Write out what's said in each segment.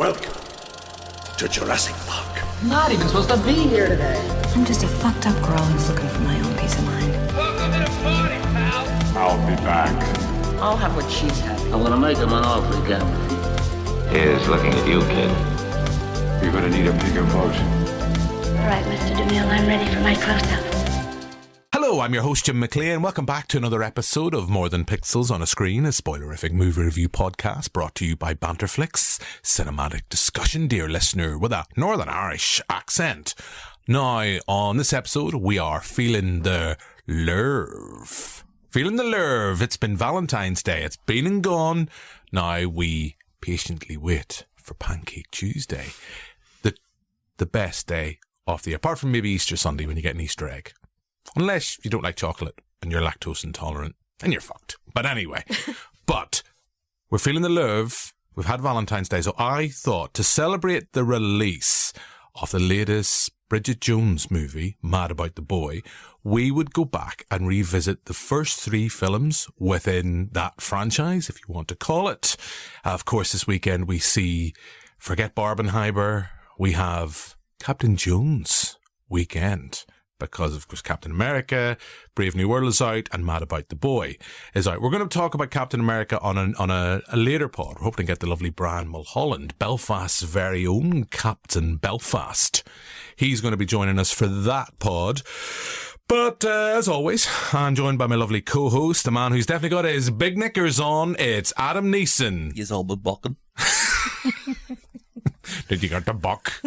Welcome to Jurassic Park. Not even supposed to be here today. I'm just a fucked up girl who's looking for my own peace of mind. Welcome to the party, pal. I'll be back. I'll have what she's having. I'm gonna make him an offer again. Here's looking at you, kid. You're gonna need a bigger boat. All right, Mr. DeMille, I'm ready for my close-up. Hello, I'm your host Jim McLean. Welcome back to another episode of More Than Pixels on a Screen, a spoilerific movie review podcast brought to you by Banterflix, cinematic discussion, dear listener, with a Northern Irish accent. Now, on this episode, we are feeling the lurve. Feeling the lurve. It's been Valentine's Day. It's been and gone. Now we patiently wait for Pancake Tuesday. The best day of the year, apart from maybe Easter Sunday when you get an Easter egg. Unless you don't like chocolate and you're lactose intolerant, then you're fucked. But anyway, we're feeling the love. We've had Valentine's Day, so I thought to celebrate the release of the latest Bridget Jones movie, Mad About the Boy, we would go back and revisit the first 3 films within that franchise, if you want to call it. Of course, this weekend we see Forget Barbenheimer. We have Captain Jones weekend. Because, of course, Captain America, Brave New World is out, and Mad About the Boy is out. We're going to talk about Captain America on a later pod. We're hoping to get the lovely Brian Mulholland, Belfast's very own Captain Belfast. He's going to be joining us for that pod. But, as always, I'm joined by my lovely co-host, the man who's definitely got his big knickers on. It's Adam Neeson. He's all but bucking. Did you get the buck?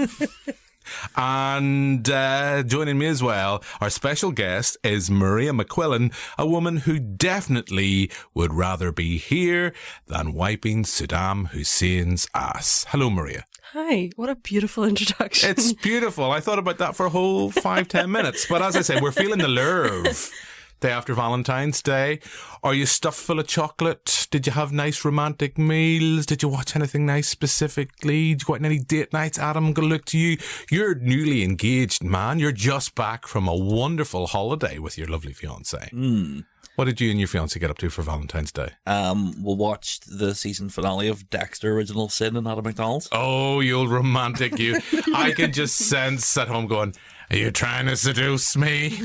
And joining me as well, our special guest is Maria McQuillan, a woman who definitely would rather be here than wiping Saddam Hussein's ass. Hello, Maria. Hi, what a beautiful introduction. It's beautiful. I thought about that for a whole 5-10 minutes. But as I said, we're feeling the lurve. Day after Valentine's Day. Are you stuffed full of chocolate? Did you have nice romantic meals? Did you watch anything nice specifically? Did you go out on any date nights? Adam, I'm going to look to you. You're a newly engaged man. You're just back from a wonderful holiday with your lovely fiancée. What did you and your fiancée get up to for Valentine's Day? We watched the season finale of Dexter Original Sin and at a McDonald's. Oh, you old romantic, you. I can just sense at home going, are you trying to seduce me?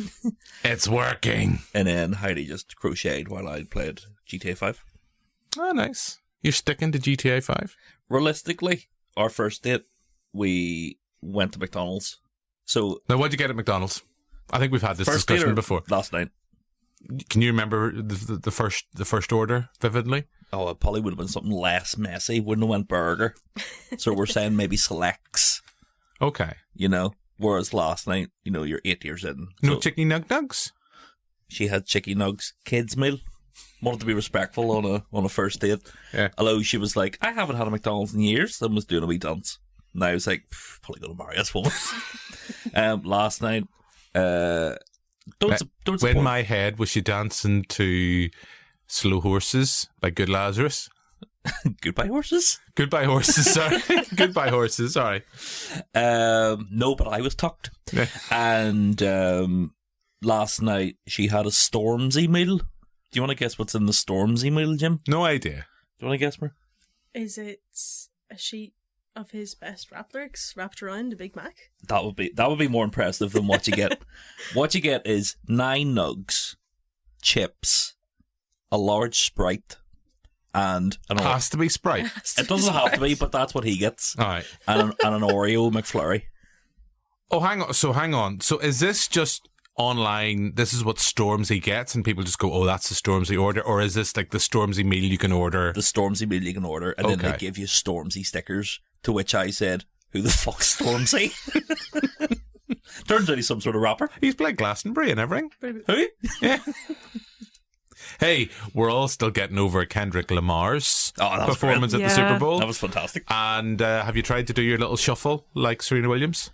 It's working. And then Heidi just crocheted while I played GTA 5. Oh, nice. You're sticking to GTA 5? Realistically, our first date, we went to McDonald's. So now, what'd you get at McDonald's? I think we've had this discussion before. Last night. Can you remember the first order vividly? Oh, it probably would have been something less messy. Wouldn't have went burger. So we're saying maybe selects. Okay. You know? Whereas last night, you know, you're 8 years in. No so chicken nugs? She had chicken nugs, kids meal. Wanted to be respectful on a first date. Yeah. Although she was like, I haven't had a McDonald's in years, and was doing a wee dance. And I was like, probably going to marry this woman. Last night, don't support. In my head, was she dancing to Slow Horses by Good Lazarus? Goodbye Horses? Goodbye Horses, sorry. Goodbye Horses, sorry. No, but I was tucked. Yeah. And last night she had a Stormzy meal. Do you want to guess what's in the Stormzy meal, Jim? No idea. Do you want to guess, Mer? Is it a sheet of his best rap lyrics wrapped around a Big Mac? That would be more impressive than what you get. What you get is 9 nugs, chips, a large Sprite, and an has to be Sprite. It doesn't have to be, but that's what he gets. All right. And an Oreo McFlurry. Oh, hang on. So is this just online? This is what Stormzy gets, and people just go, "Oh, that's the Stormzy order," or is this like the Stormzy meal you can order? The Stormzy meal you can order, and then they give you Stormzy stickers. To which I said, "Who the fuck's Stormzy?" Turns out he's some sort of rapper. He's played Glastonbury and everything. Who? Yeah. Hey, we're all still getting over Kendrick Lamar's performance at the Super Bowl. That was fantastic. And have you tried to do your little shuffle like Serena Williams?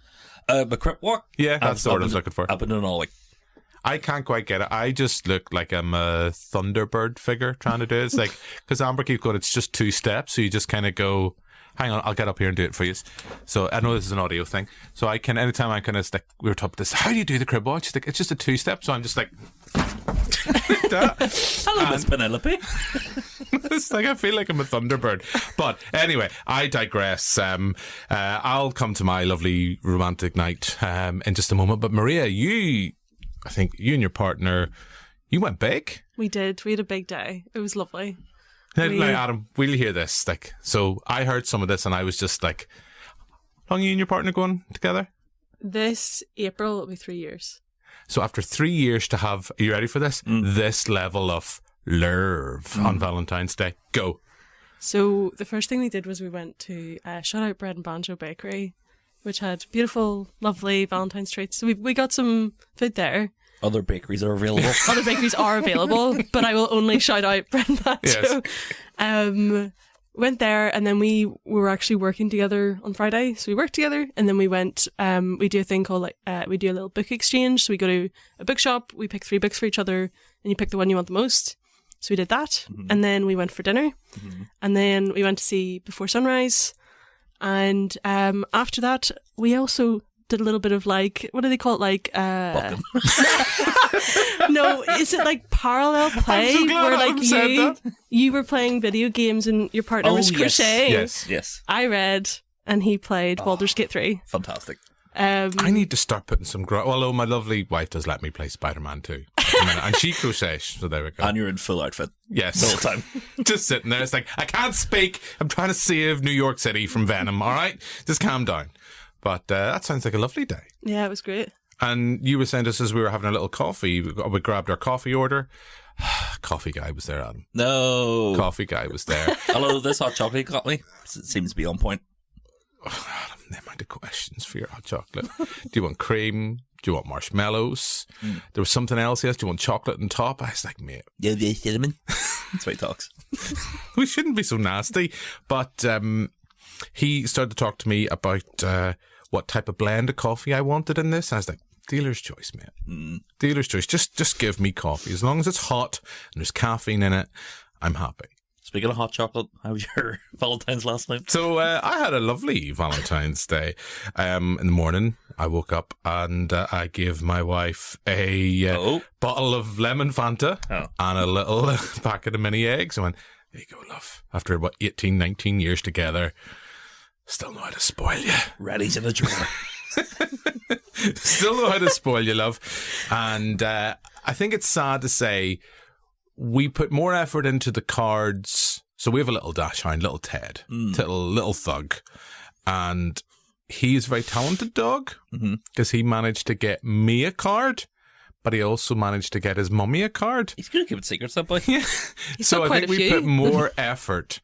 The crip walk? Yeah, that's the word I was looking for. I've been doing all week. I can't quite get it. I just look like I'm a Thunderbird figure trying to do it. It's like, because Amber keeps going, it's just 2 steps. So you just kind of go, hang on, I'll get up here and do it for you. So I know this is an audio thing. So I can, anytime I kind of like, we were talking about this, how do you do the crib walk? She's like, it's just a 2-step. So I'm just like... Hello, Miss Penelope. It's like I feel like I'm a Thunderbird. But anyway, I digress. I'll come to my lovely romantic night in just a moment. But Maria, I think you and your partner, you went big. We did. We had a big day. It was lovely. Now, Adam, will you hear this? So I heard some of this and I was just like, how long are you and your partner going together? This April, it'll be 3 years. So after 3 years to have, are you ready for this? This level of love on Valentine's Day. Go. So the first thing we did was we went to shout out Bread and Banjo Bakery, which had beautiful, lovely Valentine's treats. So we got some food there. Other bakeries are available. Other bakeries are available, but I will only shout out Bread and Banjo. Yes. Went there, and then we were actually working together on Friday. So we worked together, and then we went, we do a thing called, we do a little book exchange. So we go to a bookshop, we pick 3 books for each other, and you pick the one you want the most. So we did that, and then we went for dinner, and then we went to see Before Sunrise, and after that, we also did a little bit of what do they call it? No, is it like parallel play? I'm so glad where Adam said that. you were playing video games and your partner was crocheting. Yes. I read and he played Baldur's Gate 3. Fantastic. I need to start putting some although my lovely wife does let me play Spider-Man too. And she crochets, so there we go. And you're in full outfit. Yes. The whole time. Just sitting there. It's like, I can't speak. I'm trying to save New York City from Venom, all right? Just calm down. But that sounds like a lovely day. Yeah, it was great. And you were saying just as we were having a little coffee, we grabbed our coffee order. Coffee guy was there, Adam. No. Coffee guy was there. Although this hot chocolate you got me, it seems to be on point. Adam, the amount of questions for your hot chocolate. Do you want cream? Do you want marshmallows? There was something else, yes. Do you want chocolate on top? I was like, mate. Yeah, the cinnamon. That's what he talks. We shouldn't be so nasty. But he started to talk to me about what type of blend of coffee I wanted in this. And I was like, dealer's choice, mate. Dealer's choice. Just give me coffee. As long as it's hot and there's caffeine in it, I'm happy. Speaking of hot chocolate, how was your Valentine's last night? So I had a lovely Valentine's Day. In the morning, I woke up and I gave my wife a bottle of lemon Fanta and a little packet of mini eggs. I went, there you go, love. After about 18, 19 years together, still know how to spoil you. Ready's in the drawer. Still know how to spoil you, love. And I think it's sad to say we put more effort into the cards. So we have a little dachshund, little Ted, little thug. And he's a very talented dog because he managed to get me a card, but he also managed to get his mummy a card. He's going to keep it secret, that boy. Yeah. So I think we put more effort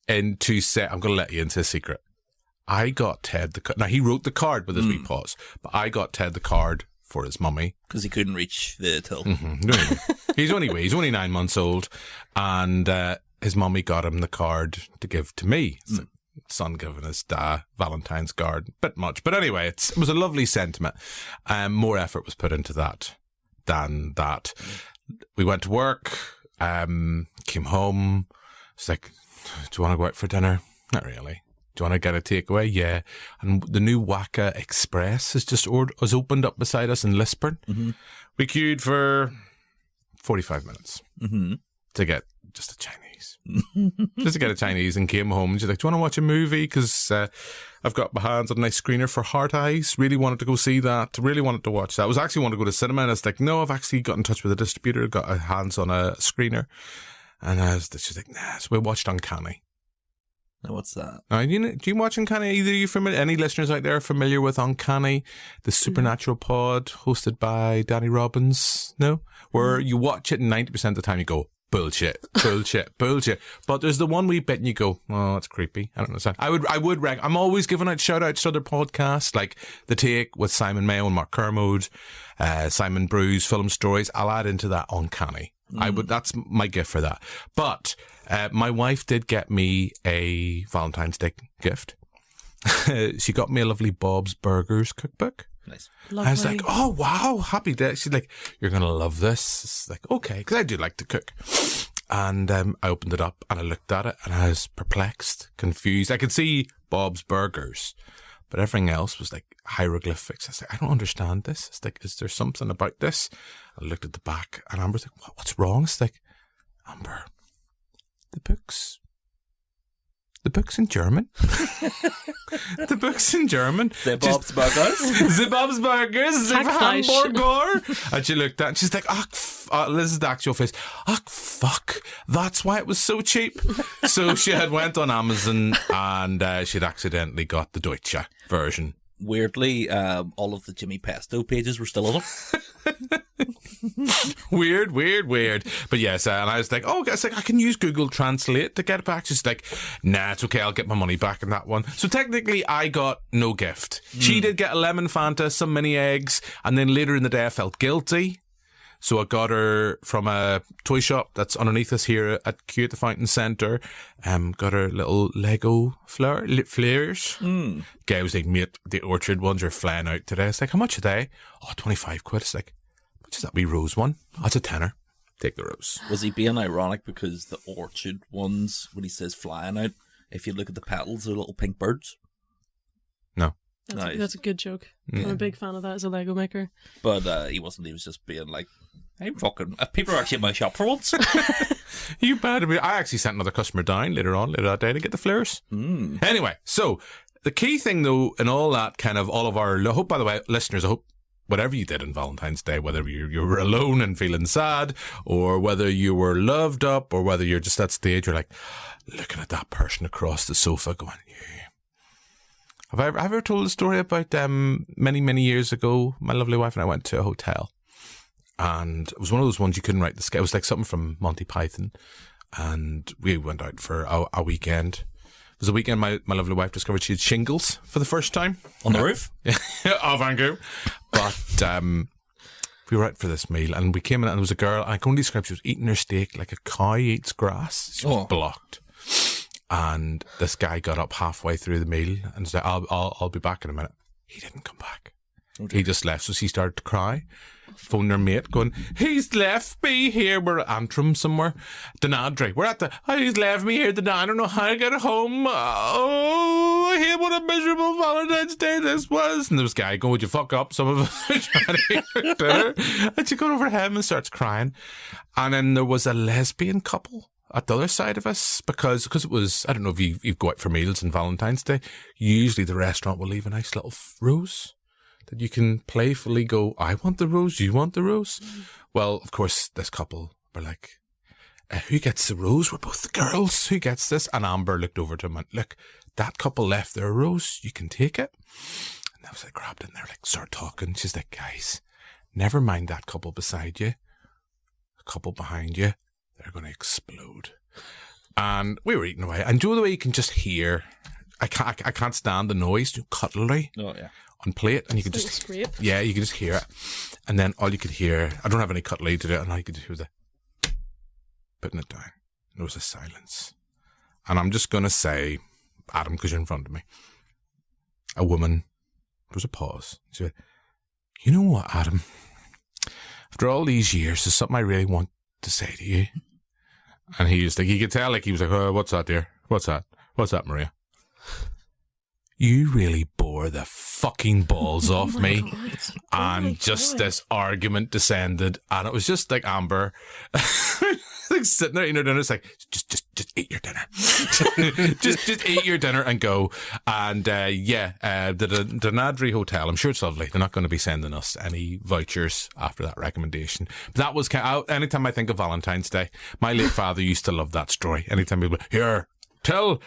into I'm going to let you into a secret. I got Ted the card. Now, he wrote the card with his wee paws, but I got Ted the card for his mummy. Because he couldn't reach the till. He's only 9 months old, and his mummy got him the card to give to me. It's like son giving his dad Valentine's card. Bit much. But anyway, it was a lovely sentiment. More effort was put into that than that. We went to work, came home. It's like, do you want to go out for dinner? Not really. Do you want to get a takeaway? Yeah. And the new Waka Express has opened up beside us in Lisburn. We queued for 45 minutes to get just a Chinese. Just to get a Chinese, and came home and she's like, do you want to watch a movie? Because I've got my hands on a nice screener for Heart Eyes. Really wanted to go see that. Really wanted to watch that. I was actually wanting to go to cinema, and I was like, no, I've actually got in touch with a distributor, got a hands on a screener. And she's like, nah. So we watched Uncanny. Now, what's that? Do you watch Uncanny? Either you familiar? Any listeners out there are familiar with Uncanny, the supernatural pod hosted by Danny Robbins? No, where you watch it and 90% of the time you go bullshit. But there's the one wee bit and you go, oh, that's creepy. I don't understand. I'm always giving out shout outs to other podcasts like The Take with Simon Mayo and Mark Kermode, Simon Brew's Film Stories. I'll add into that Uncanny. That's my gift for that. But my wife did get me a Valentine's Day gift. She got me a lovely Bob's Burgers cookbook. Nice. Lovely. I was like, oh, wow, happy day. She's like, you're going to love this. It's like, okay, because I do like to cook. And I opened it up and I looked at it and I was perplexed, confused. I could see Bob's Burgers, but everything else was like hieroglyphics. I was like, I don't understand this. It's like, is there something about this? I looked at the back, and Amber's like, what's wrong? It's like, Amber, the book's in German. The book's in German. The Bob's Burgers. The Bob's Burgers. The Hackfleisch. Hamburger. And she looked at it and she's like, this is the actual face. Fuck. That's why it was so cheap. So she had went on Amazon and she'd accidentally got the Deutsche version. Weirdly, all of the Jimmy Pesto pages were still on it. Weird. But yes, and I was like, it's like I can use Google Translate to get it back. She's like, nah, it's okay, I'll get my money back in that one. So technically, I got no gift. She did get a lemon Fanta, some mini eggs, and then later in the day, I felt guilty. So I got her from a toy shop that's underneath us here at Kew at the Fountain Centre. Got her little Lego flares. Guy was like, mate, the orchard ones are flying out today. It's like, how much are they? 25 quid. It's like, how much is that wee rose one? That's a tenner. Take the rose. Was he being ironic because the orchard ones, when he says flying out, if you look at the petals, they're little pink birds? No. That's a good joke. Yeah. I'm a big fan of that as a Lego maker. But he wasn't. He was just being like, I'm fucking... people are actually in my shop for once. You bad. I actually sent another customer down later that day to get the flares. Anyway, so the key thing though, in all that kind of all of our... I hope, by the way, listeners, I hope whatever you did on Valentine's Day, whether you were alone and feeling sad, or whether you were loved up, or whether you're just at stage, you're like looking at that person across the sofa going, yeah. Have I ever told a story about many years ago? My lovely wife and I went to a hotel, and it was one of those ones you couldn't write the schedule. It was like something from Monty Python, and we went out for a weekend. It was a weekend my lovely wife discovered she had shingles for the first time. On the roof? Yeah, oh, thank you. But we were out for this meal, and we came in, and there was a girl, I can only describe, she was eating her steak like a cow eats grass. She was blocked. And this guy got up halfway through the meal and said, I'll be back in a minute. He didn't come back. Okay. He just left. So she started to cry. Phoned her mate going, he's left me here. We're at Antrim somewhere. Denadry. We're at he's left me here. I don't know how to get home. Oh, I hate what a miserable Valentine's Day this was. And there was a guy going, would you fuck up? Some of us are trying to eat dinner. And she got over to him and starts crying. And then there was a lesbian couple at the other side of us, because it was, I don't know if you go out for meals on Valentine's Day, usually the restaurant will leave a nice little rose that you can playfully go, I want the rose, you want the rose. Well, of course, this couple were like, who gets the rose? We're both the girls. Who gets this? And Amber looked over to him and, look, that couple left their rose. You can take it. And I was like, grabbed it and they're like, start talking. She's like, guys, never mind that couple beside you. The couple behind you, they're going to explode. And we were eating away. And do you know the way you can just hear, I can't stand the noise, cutlery on plate. And you can just scrape. Yeah, you can just hear it. And then all you could hear, I don't have any cutlery to do it, and all you could hear was the putting it down. There was a silence. And I'm just going to say, Adam, because you're in front of me, a woman, there was a pause. She said, you know what, Adam? After all these years, there's something I really want to say to you. And he was like, you could tell, like, he was like, oh, what's that, dear? What's that? What's that, Maria? You really bore the fucking balls off me. God. And just this argument descended. And it was just like Amber, like sitting there eating her dinner. It's like, just eat your dinner. just eat your dinner and go. And the Denadry Hotel, I'm sure it's lovely. They're not going to be sending us any vouchers after that recommendation. But that was anytime I think of Valentine's Day, my late father used to love that story. Anytime he'd be, here, tell,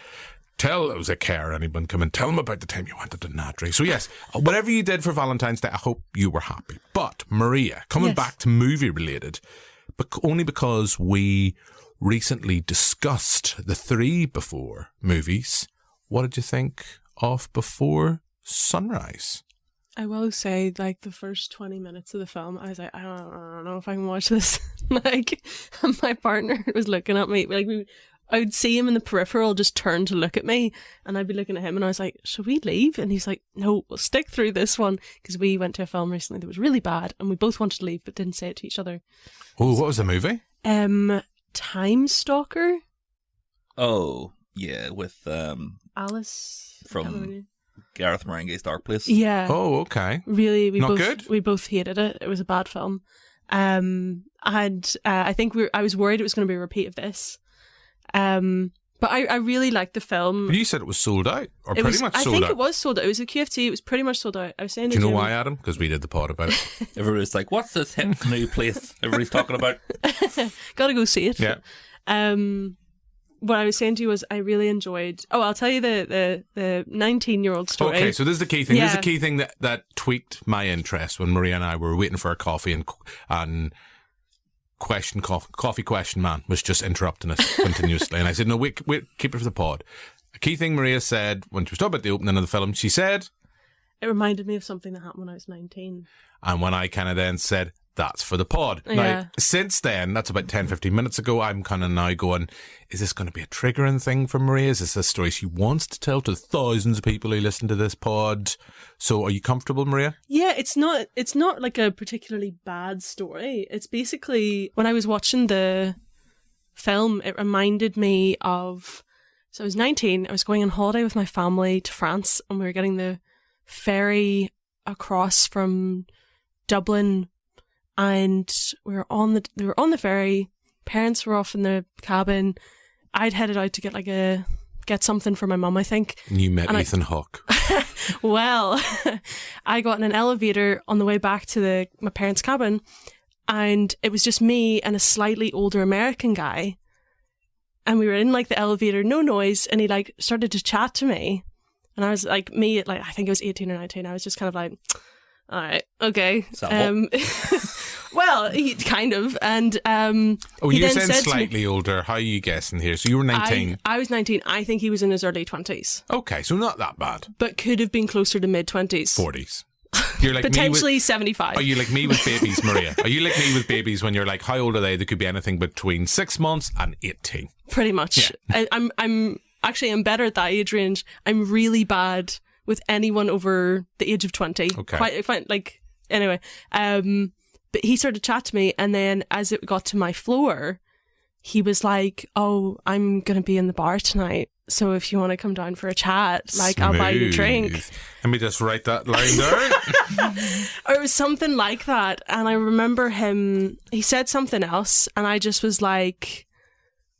it was a care, anyone come and tell him about the time you went to Denadry. So yes, whatever you did for Valentine's Day, I hope you were happy. But Maria, coming back to movie related, but only because we recently discussed the 3 Before movies. What did you think of Before Sunrise? I will say, like, the first 20 minutes of the film, I was like, I don't know if I can watch this. Like, my partner was looking at me, like, I would see him in the peripheral just turn to look at me, and I'd be looking at him, and I was like, should we leave? And he's like, no, we'll stick through this one, because we went to a film recently that was really bad, and we both wanted to leave, but didn't say it to each other. Oh, what was the movie? Time Stalker. Oh, yeah, with Alice from Gareth Marenghi's Dark Place. Yeah. Oh, okay. Really, Not good? We both hated it. It was a bad film. And I think I was worried it was going to be a repeat of this. But I really liked the film. But you said it was sold out, or pretty much sold out. I think it was sold out. It was a QFT. It was pretty much sold out. I was saying. Do you know why, Adam? Because we did the pod about it. Everybody's like, "What's this hip new place everybody's talking about?" Gotta go see it. Yeah. What I was saying to you was I really enjoyed. Oh, I'll tell you the 19-year-old story. Okay, so this is the key thing. Yeah. This is the key thing that tweaked my interest when Maria and I were waiting for a coffee and coffee question man was just interrupting us continuously. And I said, no, wait, keep it for the pod. A key thing Maria said when she was talking about the opening of the film, she said... It reminded me of something that happened when I was 19. And when I kind of then said, that's for the pod. Yeah. Now, since then, that's about 10, 15 minutes ago, I'm kind of now going, is this going to be a triggering thing for Maria? Is this a story she wants to tell to thousands of people who listen to this pod? So are you comfortable, Maria? Yeah, it's not like a particularly bad story. It's basically, when I was watching the film, it reminded me of, so I was 19, I was going on holiday with my family to France, and we were getting the ferry across from Dublin, and we were on the ferry. Parents were off in the cabin. I'd headed out to get something for my mum, I think. And you met Ethan Hawke. Well, I got in an elevator on the way back to my parents' cabin, and it was just me and a slightly older American guy, and we were in like the elevator, no noise, and he like started to chat to me, and I was like, I think I was 18 or 19. I was just kind of like, all right, okay. Well, kind of. And you're saying slightly older. How are you guessing here? So you were 19. I was 19. I think he was in his early 20s. Okay, so not that bad. But could have been closer to mid-20s. 40s. You're like potentially 75. Are you like me with babies, Maria? Are you like me with babies when you're like, how old are they? They could be anything between 6 months and 18. Pretty much. Yeah. I'm better at that age range. I'm really bad with anyone over the age of 20. Okay. Anyway. But he started to chat to me, and then as it got to my floor, he was like, oh, I'm going to be in the bar tonight, so if you want to come down for a chat, like, I'll buy you a drink. Let me just write that line down. Or it was something like that, and I remember he said something else, and I just was like,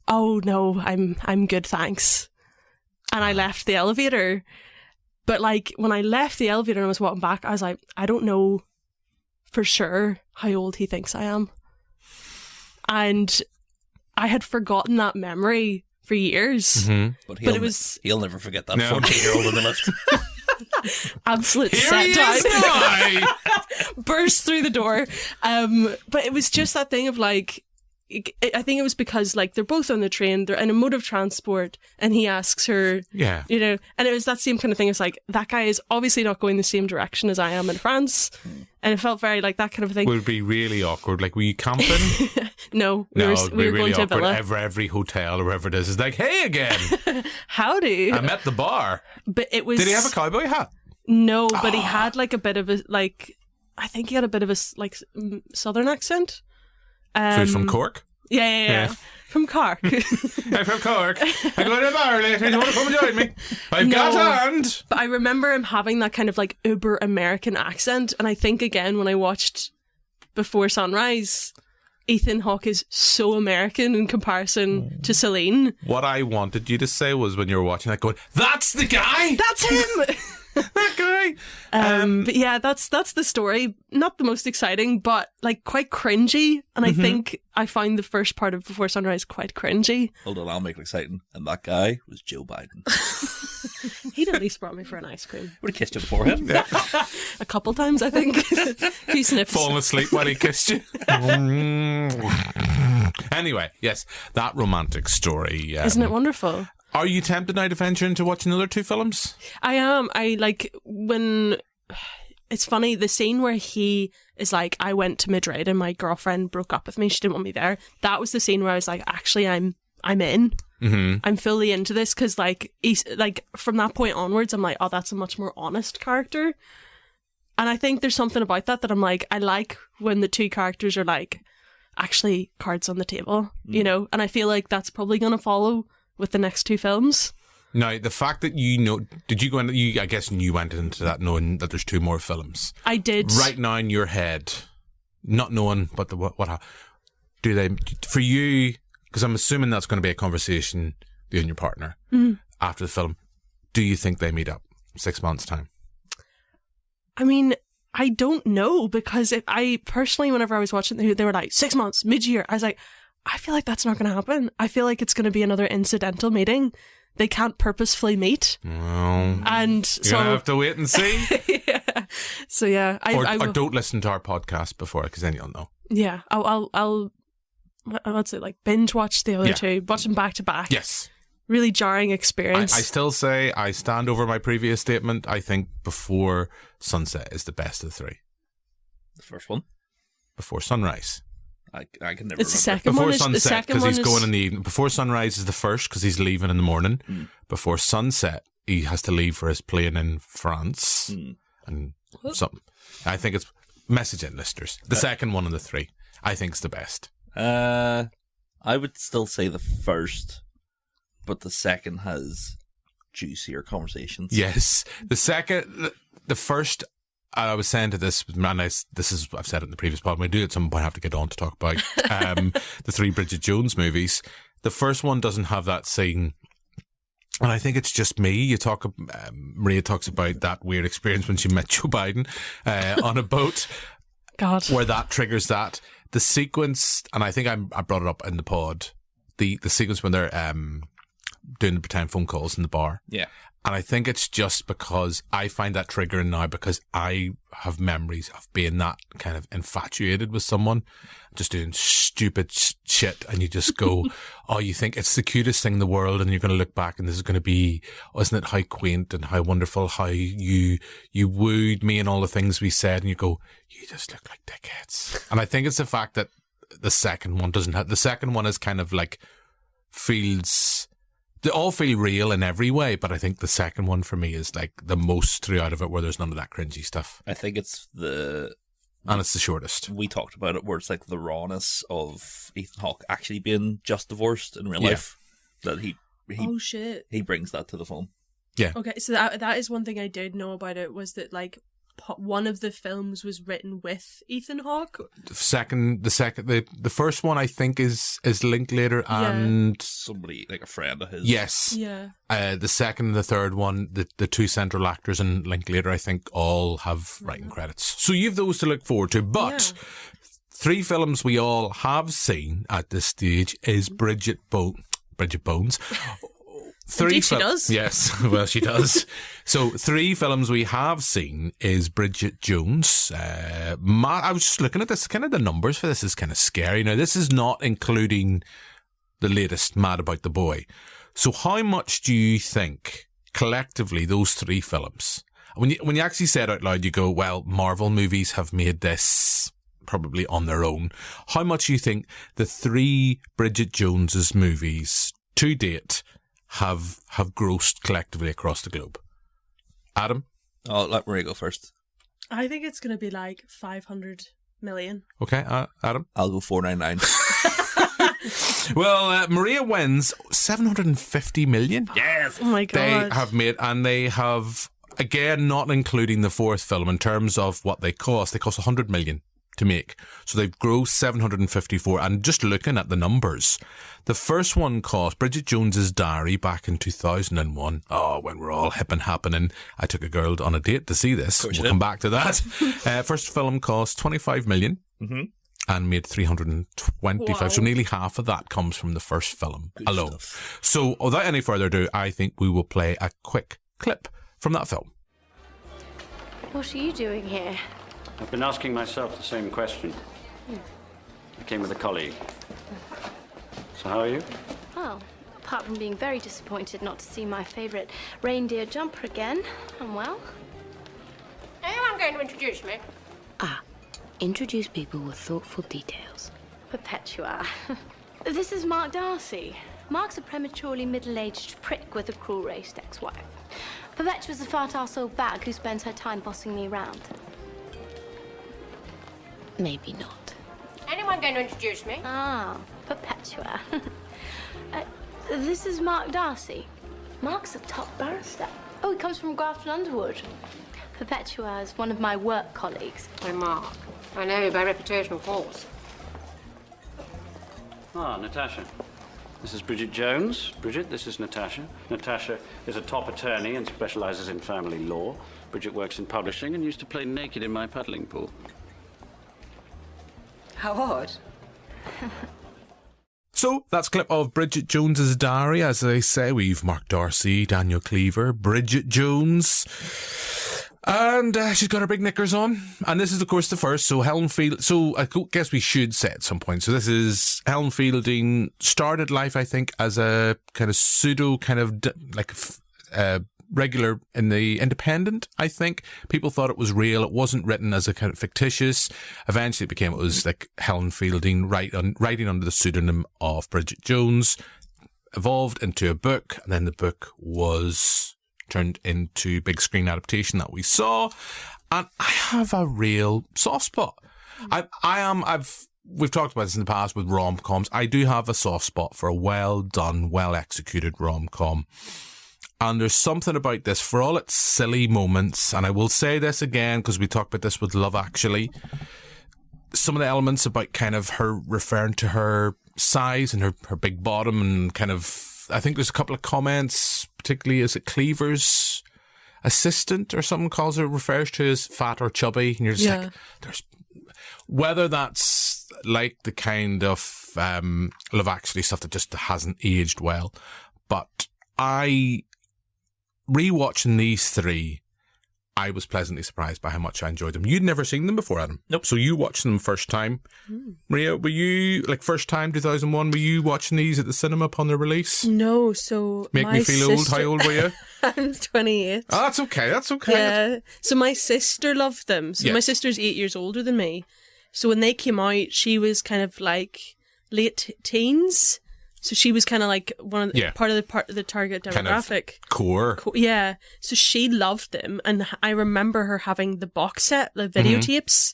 oh no, I'm good, thanks. And I left the elevator. But like, when I left the elevator and I was walking back, I was like, I don't know for sure how old he thinks I am. And I had forgotten that memory for years. Mm-hmm. But he'll never forget that 14-year-old in the lift. Absolute Here set he is now. Burst through the door. But it was just that thing of like, I think it was because like they're both on the train, they're in a mode of transport, and he asks her, and it was that same kind of thing. It's like, that guy is obviously not going the same direction as I am in France, and it felt very like that kind of thing. Would be really awkward. Like, were you camping? No, we were really going to a villa. Every hotel or wherever it is like, hey again. Howdy. I'm at the bar. But it was. Did he have a cowboy hat? No, but he had like a bit of a I think he had a bit of a southern accent. So he's from Cork? Yeah. From Cork. I'm from Cork. I go to the bar later. You want to come and join me? I've got a hand. But I remember him having that kind of like uber American accent. And I think again, when I watched Before Sunrise, Ethan Hawke is so American in comparison to Celine. What I wanted you to say was when you were watching that going, that's the guy! That's him! That guy! But yeah, that's the story. Not the most exciting, but like quite cringy. And I think I find the first part of Before Sunrise quite cringy. Hold on, I'll make it exciting. And that guy was Joe Biden. He'd at least brought me for an ice cream. Would have kissed you before him. Yeah. A couple times, I think. A few sniffs. Falling asleep while he kissed you. Anyway, yes, that romantic story. Isn't it wonderful? Are you tempted now to venture into watching the other two films? I am. I like when it's funny, the scene where he is like, I went to Madrid and my girlfriend broke up with me. She didn't want me there. That was the scene where I was like, actually, I'm in. Mm-hmm. I'm fully into this because like from that point onwards, I'm like, oh, that's a much more honest character. And I think there's something about that I'm like, I like when the two characters are like, actually cards on the table, you know? And I feel like that's probably going to follow with the next two films. Now, the fact that did you go in? I guess you went into that knowing that there's 2 more films. I did. Right now in your head, not knowing, but what do they for you? Because I'm assuming that's going to be a conversation you and your partner after the film. Do you think they meet up 6 months' time? I mean, I don't know, because if I personally, whenever I was watching, they were like 6 months, mid-year. I was like, I feel like that's not going to happen. I feel like it's going to be another incidental meeting. They can't purposefully meet. Well, and so you have to wait and see. Yeah. So yeah, or don't listen to our podcast before, because then you'll know. Yeah, I'll what's it like? Binge watch the other 2, watch them back to back. Yes. Really jarring experience. I still say I stand over my previous statement. I think Before Sunset is the best of the 3. The first one? Before Sunrise. I can never remember. It's the second Before one. Sunset, because he's going in the evening. Before Sunrise is the first, because he's leaving in the morning. Before Sunset, he has to leave for his plane in France. And something. I think it's messaging listeners. The second one of the 3, I think, is the best. I would still say the first, but the second has juicier conversations. Yes. The first, I was saying to this, man, I've said it in the previous pod, we do at some point have to get on to talk about the 3 Bridget Jones movies. The first one doesn't have that scene, and I think it's just me. Maria talks about that weird experience when she met Joe Biden on a boat. God. Where that triggers that. The sequence, and I think I brought it up in the pod, the sequence when they're doing the pretend phone calls in the bar. Yeah. And I think it's just because I find that triggering now, because I have memories of being that kind of infatuated with someone, just doing stupid shit, and you just go, oh, you think it's the cutest thing in the world, and you're going to look back and this is going to be, isn't it how quaint and how wonderful how you wooed me and all the things we said, and you go, you just look like dickheads. And I think it's the fact that the second one doesn't have, the second one is kind of like they all feel real in every way, but I think the second one for me is like the most throughout of it, where there's none of that cringy stuff. I think it's and it's the shortest. We talked about it, where it's like the rawness of Ethan Hawke actually being just divorced in real life. That he oh shit, he brings that to the film. Yeah. Okay, so that is one thing I did know about it, was that like one of the films was written with Ethan Hawke. The first one I think is Linklater and somebody like a friend of his. Yes. Yeah. The second and the third one, the 2 central actors in Linklater, I think all have writing credits. So you've those to look forward to. But 3 films we all have seen at this stage is Bridget Bones. 3 she does. Yes, well, she does. So 3 films we have seen is Bridget Jones. I was just looking at this, kind of the numbers for this is kind of scary. Now, this is not including the latest Mad About the Boy. So how much do you think collectively those 3 films, when you actually say it out loud, you go, well, Marvel movies have made this probably on their own. How much do you think the 3 Bridget Jones's movies to date have grossed collectively across the globe? Adam? I'll let Maria go first. I think it's going to be like 500 million. Okay, Adam? I'll go 499. Well, Maria wins 750 million. Yes! Oh my God. They have made, and they have, again, not including the 4th film, in terms of what they cost 100 million to make. So they've grossed 754. And just looking at the numbers, the first one cost Bridget Jones's Diary back in 2001. Oh, when we're all hip and happening. I took a girl on a date to see this. We'll come back to that. First film cost 25 million and made 325. Wow. So nearly half of that comes from the first film alone. Stuff. So without any further ado, I think we will play a quick clip from that film. What are you doing here? I've been asking myself the same question. I came with a colleague. So how are you? Well, apart from being very disappointed not to see my favourite reindeer jumper again, I'm well. Anyone going to introduce me? Introduce people with thoughtful details. Perpetua. This is Mark Darcy. Mark's a prematurely middle-aged prick with a cruel-raced ex-wife. Perpetua's a fat-ass old bag who spends her time bossing me around. Maybe not. Anyone going to introduce me? Perpetua. This is Mark Darcy. Mark's a top barrister. Oh, he comes from Grafton Underwood. Perpetua is one of my work colleagues. Hey, Mark. I know you by reputation, of course. Ah, Natasha. This is Bridget Jones. Bridget, this is Natasha. Natasha is a top attorney and specializes in family law. Bridget works in publishing and used to play naked in my paddling pool. How odd. So, that's a clip of Bridget Jones's diary. As I say, we've Mark Darcy, Daniel Cleaver, Bridget Jones, and she's got her big knickers on. And this is, of course, the first. So, Helen Fielding. So, I guess we should say at some point. So, this is Helen Fielding started life, I think, as a kind of pseudo, kind of like regular in the Independent, I think. People thought it was real. It wasn't written as a kind of fictitious. Eventually it was like Helen Fielding writing under the pseudonym of Bridget Jones, evolved into a book, and then the book was turned into big screen adaptation that we saw. And I have a real soft spot. We've talked about this in the past with rom-coms. I do have a soft spot for a well done, well executed rom-com. And there's something about this, for all its silly moments, and I will say this again because we talked about this with Love Actually, some of the elements about kind of her referring to her size and her big bottom, and kind of, I think there's a couple of comments, particularly, is it Cleaver's assistant or something refers to as fat or chubby, and you're just like, there's, whether that's like the kind of Love Actually stuff that just hasn't aged well, but rewatching these three, I was pleasantly surprised by how much I enjoyed them. You'd never seen them before, Adam. Nope. So you watched them first time. Maria, were you, like, first time, 2001, were you watching these at the cinema upon their release? No, so Make me feel old. How old were you? I'm 28. Oh, that's okay. Yeah. So my sister loved them. So my sister's 8 years older than me. So when they came out, she was kind of like late teens. So she was kind of like part of the target demographic. Kind of core. Yeah. So she loved them, and I remember her having the box set, the videotapes,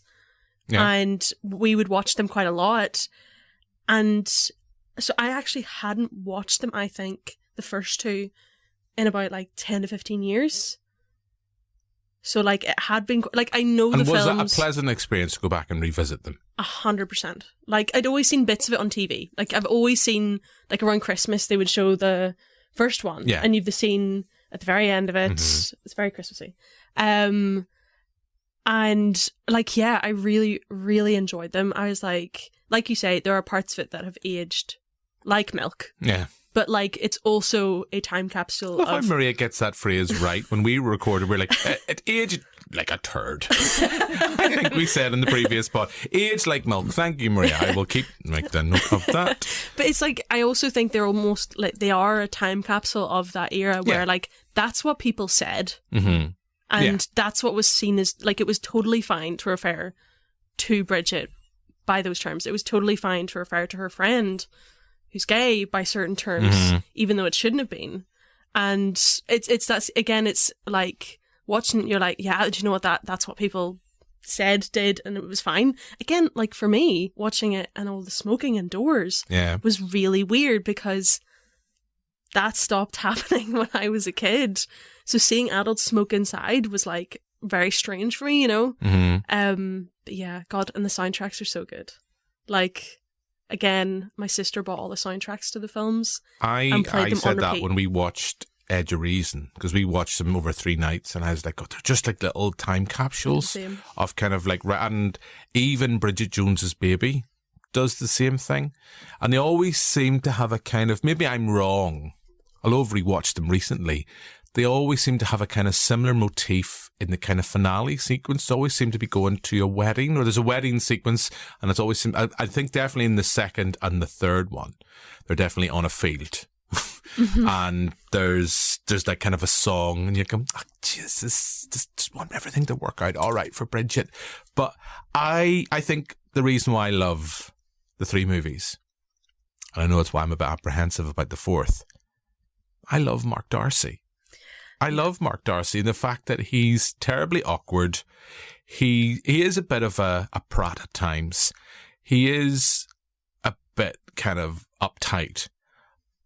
and we would watch them quite a lot. And so I actually hadn't watched them, I think, the first two, in about like 10 to 15 years. So like it had been, like, I know the films. And was it a pleasant experience to go back and revisit them? 100%. Like, I'd always seen bits of it on TV. Like, I've always seen, like, around Christmas, they would show the first one. Yeah. And you've the scene at the very end of it. It's very Christmassy. And, like, yeah, I really, really enjoyed them. I was like you say, there are parts of it that have aged like milk. Yeah. But, like, it's also a time capsule Well, how Maria gets that phrase right. When we recorded, we're like, it aged like a turd. I think we said in the previous pod, aged like milk. Thank you, Maria. I will keep the note of that. But it's like, I also think they're almost, like, they are a time capsule of that era where, like, that's what people said. Mm-hmm. And that's what was seen as, like, it was totally fine to refer to Bridget by those terms. It was totally fine to refer to her friend who's gay by certain terms, even though it shouldn't have been. And it's that's, again, it's like watching it, you're like, yeah, do you know what, that's what people said, did, and it was fine. Again, like for me, watching it and all the smoking indoors was really weird because that stopped happening when I was a kid. So seeing adults smoke inside was like very strange for me, you know? But yeah, God, and the soundtracks are so good. Like, again, my sister bought all the soundtracks to the films. I said that when we watched Edge of Reason, because we watched them over 3 nights, and I was like, oh, they're just like little time capsules of kind of like, and even Bridget Jones's Baby does the same thing. And they always seem to have a kind of, maybe I'm wrong, although I've rewatched them recently, they always seem to have a kind of similar motif in the kind of finale sequence. They always seem to be going to a wedding, or there's a wedding sequence, and it's always, I think definitely in the second and the third one, they're definitely on a field. And there's like kind of a song, and you go, oh, Jesus, just want everything to work out all right for Bridget. But I think the reason why I love the 3 movies, and I know it's why I'm a bit apprehensive about the 4th, I love Mark Darcy. I love Mark Darcy and the fact that he's terribly awkward. He is a bit of a prat at times. He is a bit kind of uptight.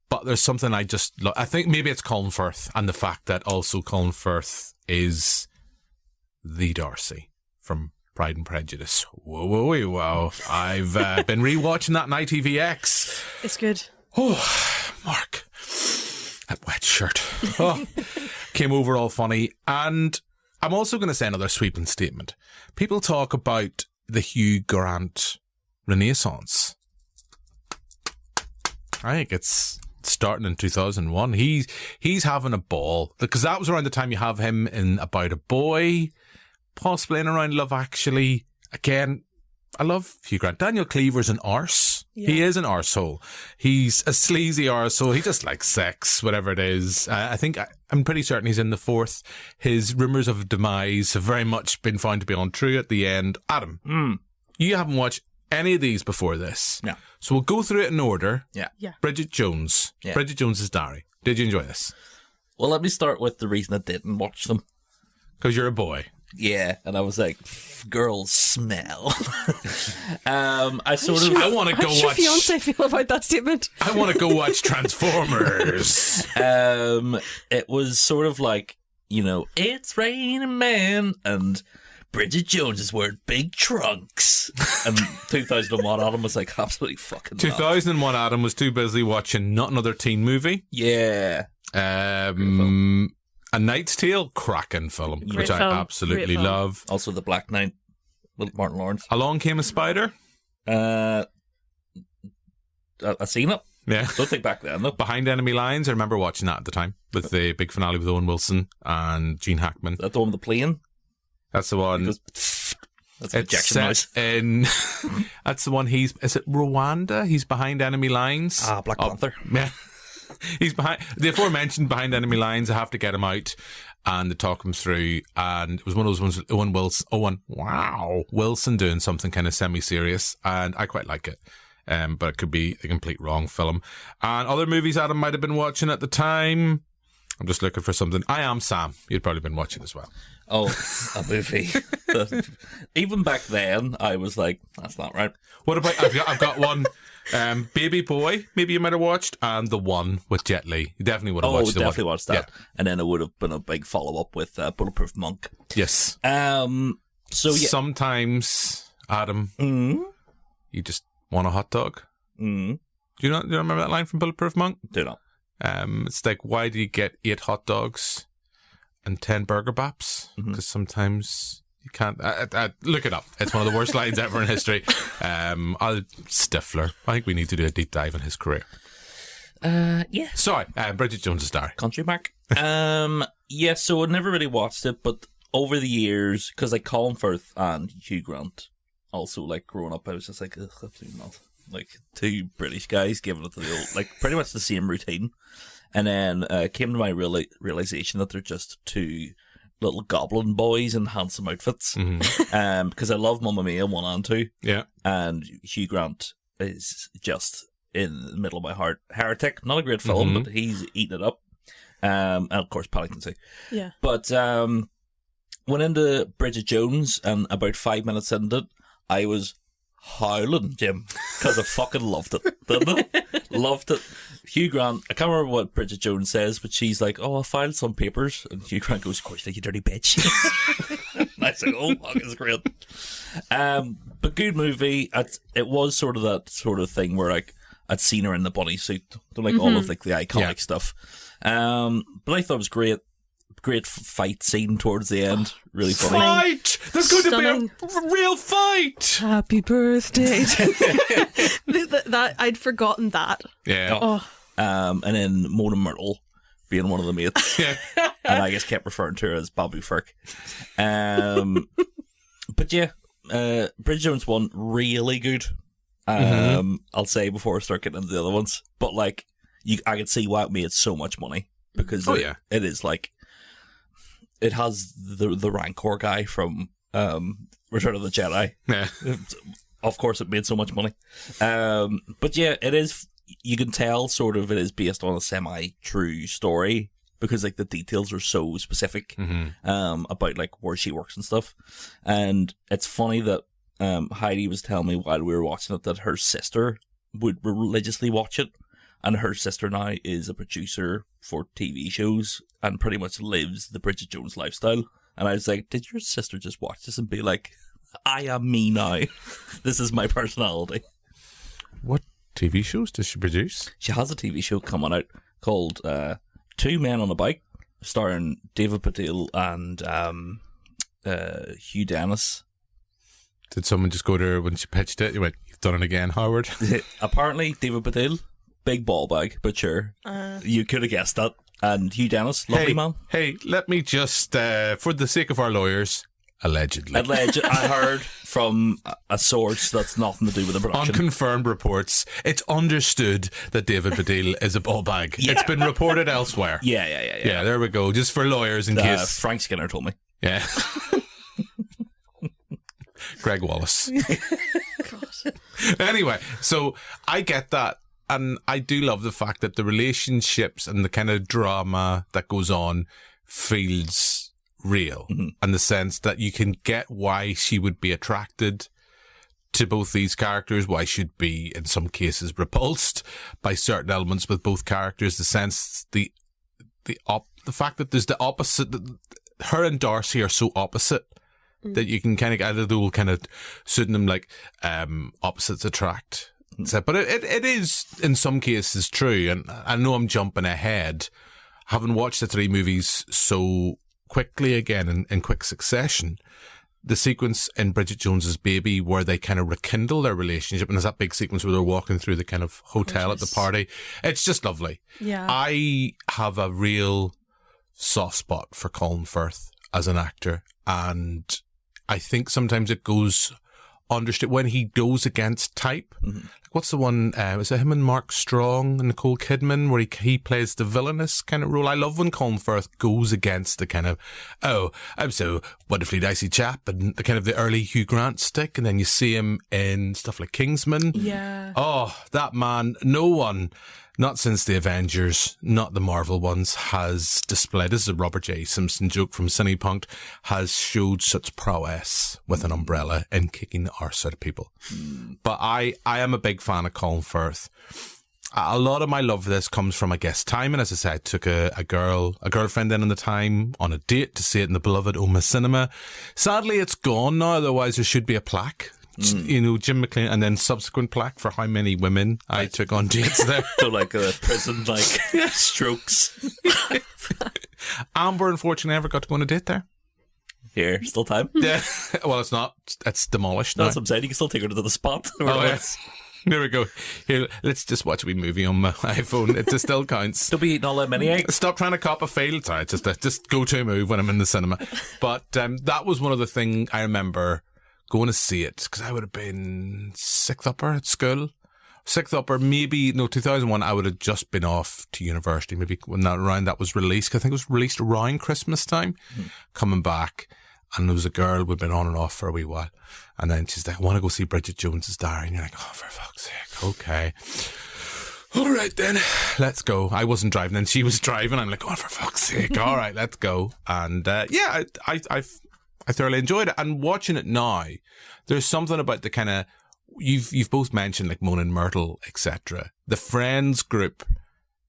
But there's something I just love. I think maybe it's Colin Firth and the fact that also Colin Firth is the Darcy from Pride and Prejudice. Whoa, whoa, whoa, whoa. I've been rewatching that in ITVX. It's good. Oh, Mark. That wet shirt. Oh, came over all funny. And I'm also going to say another sweeping statement. People talk about the Hugh Grant Renaissance. I think it's starting in 2001. He's having a ball. Because that was around the time you have him in About a Boy, possibly in around Love Actually. Again, I love Hugh Grant. Daniel Cleaver's an arse. Yeah. He is an arsehole. He's a sleazy arsehole. He just likes sex, whatever it is. I'm pretty certain he's in the fourth. His rumours of demise have very much been found to be untrue at the end. Adam, you haven't watched any of these before this. Yeah. So we'll go through it in order. Yeah. Bridget Jones. Yeah. Bridget Jones's Diary. Did you enjoy this? Well, let me start with the reason I didn't watch them. Because you're a boy. Yeah, and I was like, girls smell. I want to go watch. How does your fiance feel about that statement? I want to go watch Transformers. It was sort of like, it's raining men, and Bridget Jones is wearing big trunks. And 2001 Adam was like, absolutely fucking 2001 Adam was too busy watching Not Another Teen Movie. Yeah. A Knight's Tale, cracking film, which I absolutely love. Also The Black Knight with Martin Lawrence. Along Came a Spider. I've seen it. Yeah. Don't think back then, though. Behind Enemy Lines, I remember watching that at the time with the big finale with Owen Wilson and Gene Hackman. That the one with the plane? That's the one. That's an ejection noise. That's the one. Is it Rwanda? He's behind enemy lines. Black Panther. Yeah. He's behind the aforementioned behind enemy lines. I have to get him out and to talk him through. And it was one of those ones. Wilson doing something kind of semi-serious, and I quite like it. But it could be a complete wrong film. And other movies Adam might have been watching at the time. I'm just looking for something. I Am Sam. You'd probably been watching as well. Oh, a movie. Even back then, I was like, that's not right. What about, I've got one, Baby Boy, maybe you might have watched, and The One with Jet Li. You definitely would have watched The One. Definitely watched that. Yeah. And then it would have been a big follow-up with Bulletproof Monk. Yes. So yeah. Sometimes, Adam, you just want a hot dog. Do you remember that line from Bulletproof Monk? Do not. It's like, why do you get 8 hot dogs and 10 burger baps? Because sometimes you can't. Look it up. It's one of the worst lines ever in history. Stifler. I think we need to do a deep dive in his career. Yeah. Sorry, Bridget Jones's Diary. Country Mark. Yeah, so I never really watched it, but over the years, because like Colin Firth and Hugh Grant, also like growing up, I was just like, ugh, absolutely not. Like two British guys giving it to the old, like pretty much the same routine. And then came to my realization that they're just two little goblin boys in handsome outfits. Because I love Mamma Mia 1 and 2. Yeah. And Hugh Grant is just in the middle of my heart. Heretic, not a great film, but he's eating it up. And of course, Paddington too. Yeah. But went into Bridget Jones, and about 5 minutes into it, I was howling, Jim, because I fucking loved it. Didn't I? Loved it. Hugh Grant, I can't remember what Bridget Jones says, but she's like, oh, I filed some papers. And Hugh Grant goes, of course, like, you dirty bitch. And I was like, oh, fuck, it's great. But good movie. It was sort of that sort of thing where like I'd seen her in the bunny suit. Don't like all of like the iconic stuff. But I thought it was great. Great fight scene towards the end. Really funny. Fight! There's going to be a real fight! Happy birthday. That I'd forgotten that. Yeah. Oh. And then Mona Myrtle being one of the mates. Yeah. And I just kept referring to her as Bobby Firk. But yeah, Bridget Jones 1, really good. I'll say before I start getting into the other ones. But like, I could see why it made so much money. Because it is like, it has the Rancor guy from Return of the Jedi. Yeah. Of course, it made so much money. But yeah, it is. You can tell sort of it is based on a semi-true story because like the details are so specific about like where she works and stuff. And it's funny that Heidi was telling me while we were watching it that her sister would religiously watch it. and her sister now is a producer for TV shows and pretty much lives the Bridget Jones lifestyle. And I was like, did your sister just watch this and be like, I am me now. This is my personality. What TV shows does she produce? She has a TV show coming out called Two Men on a Bike, starring David Baddiel and Hugh Dennis. Did someone just go to her when she pitched it? You went, you've done it again, Howard. Apparently, David Baddiel, big ball bag, but sure, you could have guessed that. And Hugh Dennis, lovely man. Hey, let me just, for the sake of our lawyers, allegedly. I heard from a source that's nothing to do with the production. Unconfirmed reports. It's understood that David Baddiel is a ball bag. Yeah. It's been reported elsewhere. Yeah. Yeah, there we go. Just for lawyers in case. Frank Skinner told me. Yeah. Greg Wallace. God. Anyway, so I get that. And I do love the fact that the relationships and the kind of drama that goes on feels real. Mm-hmm. And the sense that you can get why she would be attracted to both these characters, why she'd be, in some cases, repulsed by certain elements with both characters. The sense, the fact that there's the opposite, her and Darcy are so opposite that you can kind of get the whole kind of pseudonym like opposites attract. So, but it is in some cases true, and I know I'm jumping ahead, having watched the three movies so quickly again in quick succession. The sequence in Bridget Jones's Baby where they kind of rekindle their relationship, and there's that big sequence where they're walking through the kind of hotel at the party. It's just lovely. Yeah. I have a real soft spot for Colin Firth as an actor, and I think sometimes it goes understood when he goes against type. Mm-hmm. Like what's the one? Is it him and Mark Strong and Nicole Kidman where he plays the villainous kind of role? I love when Colin Firth goes against the kind of, oh, I'm so wonderfully dicey chap, and the kind of the early Hugh Grant stick, and then you see him in stuff like Kingsman. Yeah. Oh, that man! No one. Not since the Avengers, not the Marvel ones, has displayed, this is a Robert J. Simpson joke from Cinepunked, has showed such prowess with an umbrella in kicking the arse out of people. But I am a big fan of Colin Firth. A lot of my love for this comes from, I guess, timing. As I said, I took a girlfriend in the time on a date to see it in the beloved Oma Cinema. Sadly, it's gone now, otherwise there should be a plaque. You know, Jim McLean, and then subsequent plaque for how many women I took on dates there. So like a prison, like strokes. Amber, unfortunately, never got to go on a date there. Here, still time. Yeah, well, it's not. It's demolished now. That's what I'm saying. You can still take her to the spot. Oh, yes. There we go. Here, let's just watch a wee movie on my iPhone. It still counts. Don't be eating all that many eggs. Stop trying to cop a fail. It's all right. Just go to a move when I'm in the cinema. But that was one of the things I remember going to see it, because I would have been sixth upper at school. Sixth upper, maybe, no, 2001, I would have just been off to university, maybe when that was released. 'Cause I think it was released around Christmas time. Coming back, and there was a girl we'd been on and off for a wee while. And then she's like, I want to go see Bridget Jones's Diary. And you're like, oh, for fuck's sake, okay. All right then, let's go. I wasn't driving, and she was driving. I'm like, oh, for fuck's sake, all right, let's go. And yeah, I thoroughly enjoyed it. And watching it now, there's something about the kind of, you've both mentioned like Mona and Myrtle, etc. The Friends group,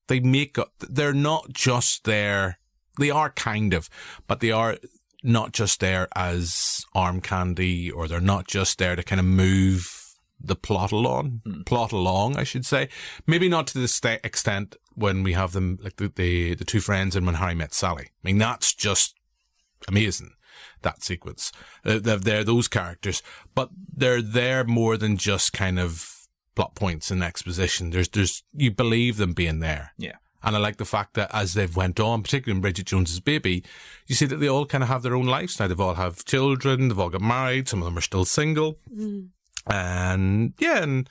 they're not just there, they are kind of, but they are not just there as arm candy, or they're not just there to kind of move the plot along, I should say. Maybe not to the extent when we have them, like the two friends in When Harry Met Sally. I mean, that's just amazing. That sequence. They're those characters, but they're there more than just kind of plot points and exposition. There's you believe them being there. Yeah. And I like the fact that as they've went on, particularly in Bridget Jones's Baby, you see that they all kind of have their own lives now. They've all have children, they've all got married, some of them are still single. And yeah, and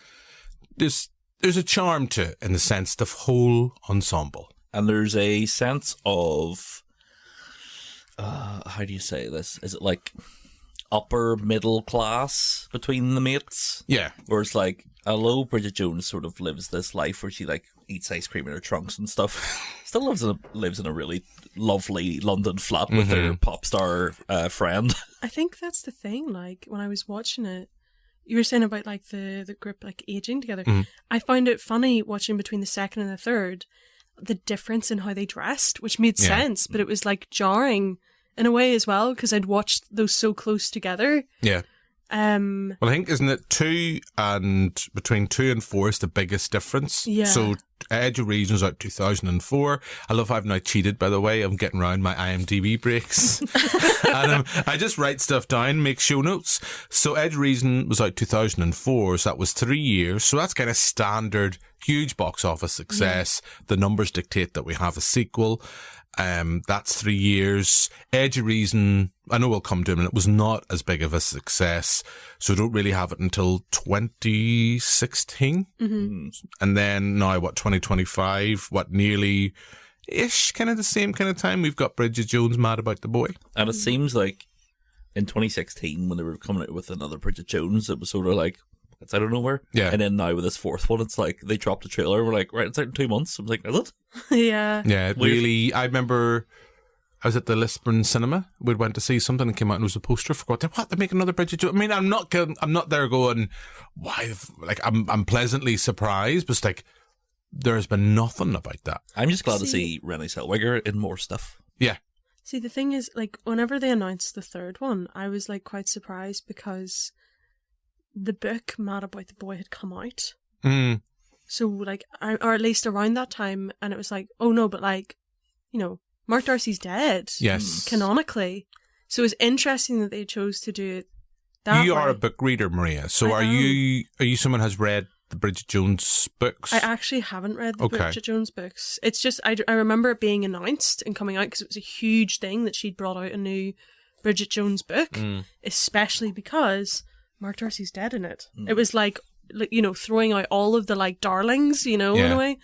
there's a charm to it in the sense of whole ensemble. And there's a sense of how do you say this? Is it like upper middle class between the mates? Yeah. Where it's like, although Bridget Jones sort of lives this life where she like eats ice cream in her trunks and stuff, still lives in a really lovely London flat with her pop star friend. I think that's the thing. Like when I was watching it, you were saying about like the group like aging together. Mm. I found it funny watching between the second and the third, the difference in how they dressed, which made sense, but it was like jarring in a way as well because I'd watched those so close together. Yeah. Well, I think, isn't it between 2 and 4 is the biggest difference? Yeah. So Edge of Reason was out 2004. I love how I've now cheated, by the way. I'm getting around my IMDb breaks. And I just write stuff down, make show notes. So Edge of Reason was out 2004, so that was 3 years. So that's kind of standard, huge box office success. Yeah. The numbers dictate that we have a sequel. That's 3 years. Edge of Reason, I know we'll come to it, and it was not as big of a success, so don't really have it until 2016. Mm-hmm. And then now, 2025, nearly-ish, kind of the same kind of time, we've got Bridget Jones Mad About the Boy. And it seems like in 2016, when they were coming out with another Bridget Jones, it was sort of like, it's out of nowhere. Yeah. And then now with this fourth one, it's like they dropped a trailer. We're like, right, it's out in 2 months. I'm like, is it? Yeah. Yeah, it really. I remember I was at the Lisbon cinema. We went to see something and came out and there was a poster for what? They're making another Bridget Jones. I mean, I'm not there going, why? Like, I'm pleasantly surprised, but it's like there's been nothing about that. I'm just glad to see Renée Zellweger in more stuff. Yeah. See, the thing is, like, whenever they announced the third one, I was like quite surprised because the book Mad About the Boy had come out. Mm. So, like, or at least around that time, and it was like, oh no, but like, you know, Mark Darcy's dead. Yes. Canonically. So it's interesting that they chose to do it that You way. are a book reader, Maria. So are you someone who has read the Bridget Jones books? I actually haven't read the Bridget Jones books. It's just, I remember it being announced and coming out because it was a huge thing that she'd brought out a new Bridget Jones book, especially because Mark Darcy's dead in it. It was like, you know, throwing out all of the like darlings, you know, in a way.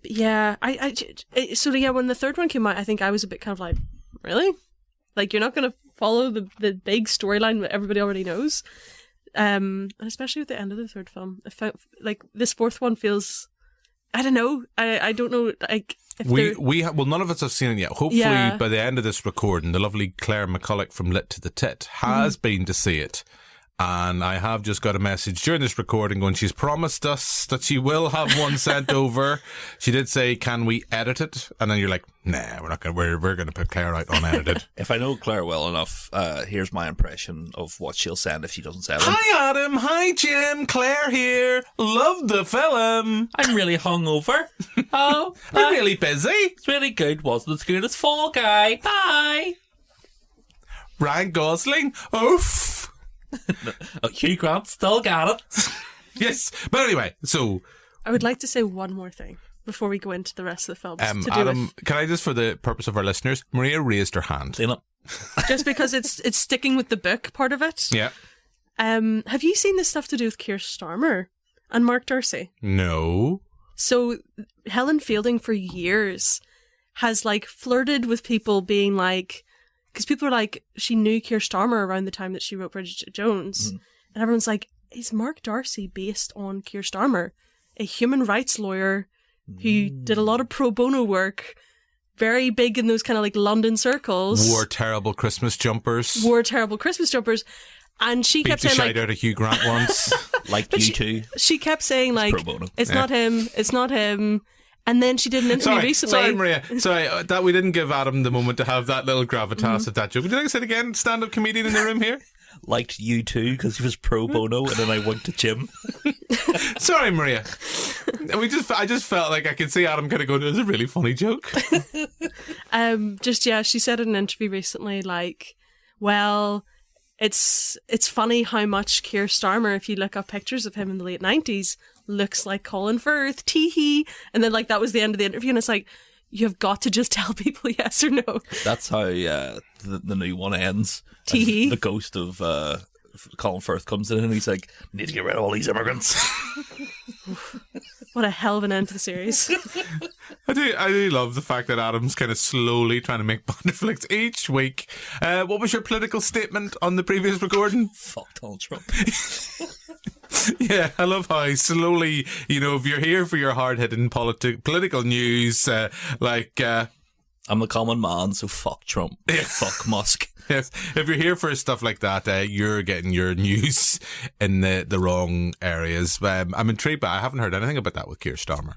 Yeah, so yeah, when the third one came out, I think I was a bit kind of like, really? Like, you're not going to follow the big storyline that everybody already knows? And especially with the end of the third film, it felt like this fourth one feels, I don't know, I don't know, like, well, none of us have seen it yet. Hopefully, by the end of this recording, the lovely Claire McCulloch from Lit to the Tit has been to see it. And I have just got a message during this recording going, she's promised us that she will have one sent over. She did say, can we edit it? And then you're like, nah, we're not going to, we're going to put Claire out unedited. If I know Claire well enough, here's my impression of what she'll send if she doesn't send it. Hi Adam, hi Jim, Claire here. Love the film. I'm really hungover. Oh, I'm really busy. It's really good. Wasn't as good as Fall Guy. Bye. Ryan Gosling. Oof. Hugh Grant still got it. Yes, but anyway, so I would like to say one more thing before we go into the rest of the films. Adam, can I just, for the purpose of our listeners, Maria raised her hand. Just because it's sticking with the book part of it. Yeah. Have you seen this stuff to do with Keir Starmer and Mark Darcy? No. So Helen Fielding for years has like flirted with people being like, because people are like, she knew Keir Starmer around the time that she wrote Bridget Jones. And everyone's like, is Mark Darcy based on Keir Starmer? A human rights lawyer who did a lot of pro bono work, very big in those kind of like London circles. Wore terrible Christmas jumpers. And she kept saying, like, out of Hugh Grant once. Like you too. She kept saying like, it's not him, it's not him. And then she did an interview recently. Sorry, Maria. Sorry, that we didn't give Adam the moment to have that little gravitas of that joke. Would you like to say it again? Stand-up comedian in the room here? Liked you too because he was pro bono, and then I went to Jim. Sorry, Maria. I just felt like I could see Adam kind of going, "It was a really funny joke." She said in an interview recently, like, well, it's funny how much Keir Starmer, if you look up pictures of him in the late 90s, looks like Colin Firth, tee-hee. And then like that was the end of the interview, and it's like, you've got to just tell people yes or no. That's how the new one ends. Tee-hee. The ghost of Colin Firth comes in and he's like, need to get rid of all these immigrants. What a hell of an end to the series. I do love the fact that Adam's kind of slowly trying to make Banderflicks each week. What was your political statement on the previous recording? Fuck Donald Trump. Yeah, I love how slowly, you know, if you're here for your hard-hitting political news, I'm the common man, so fuck Trump. Yeah. Fuck Musk. Yes, if you're here for stuff like that, you're getting your news in the wrong areas. I'm intrigued, but I haven't heard anything about that with Keir Starmer.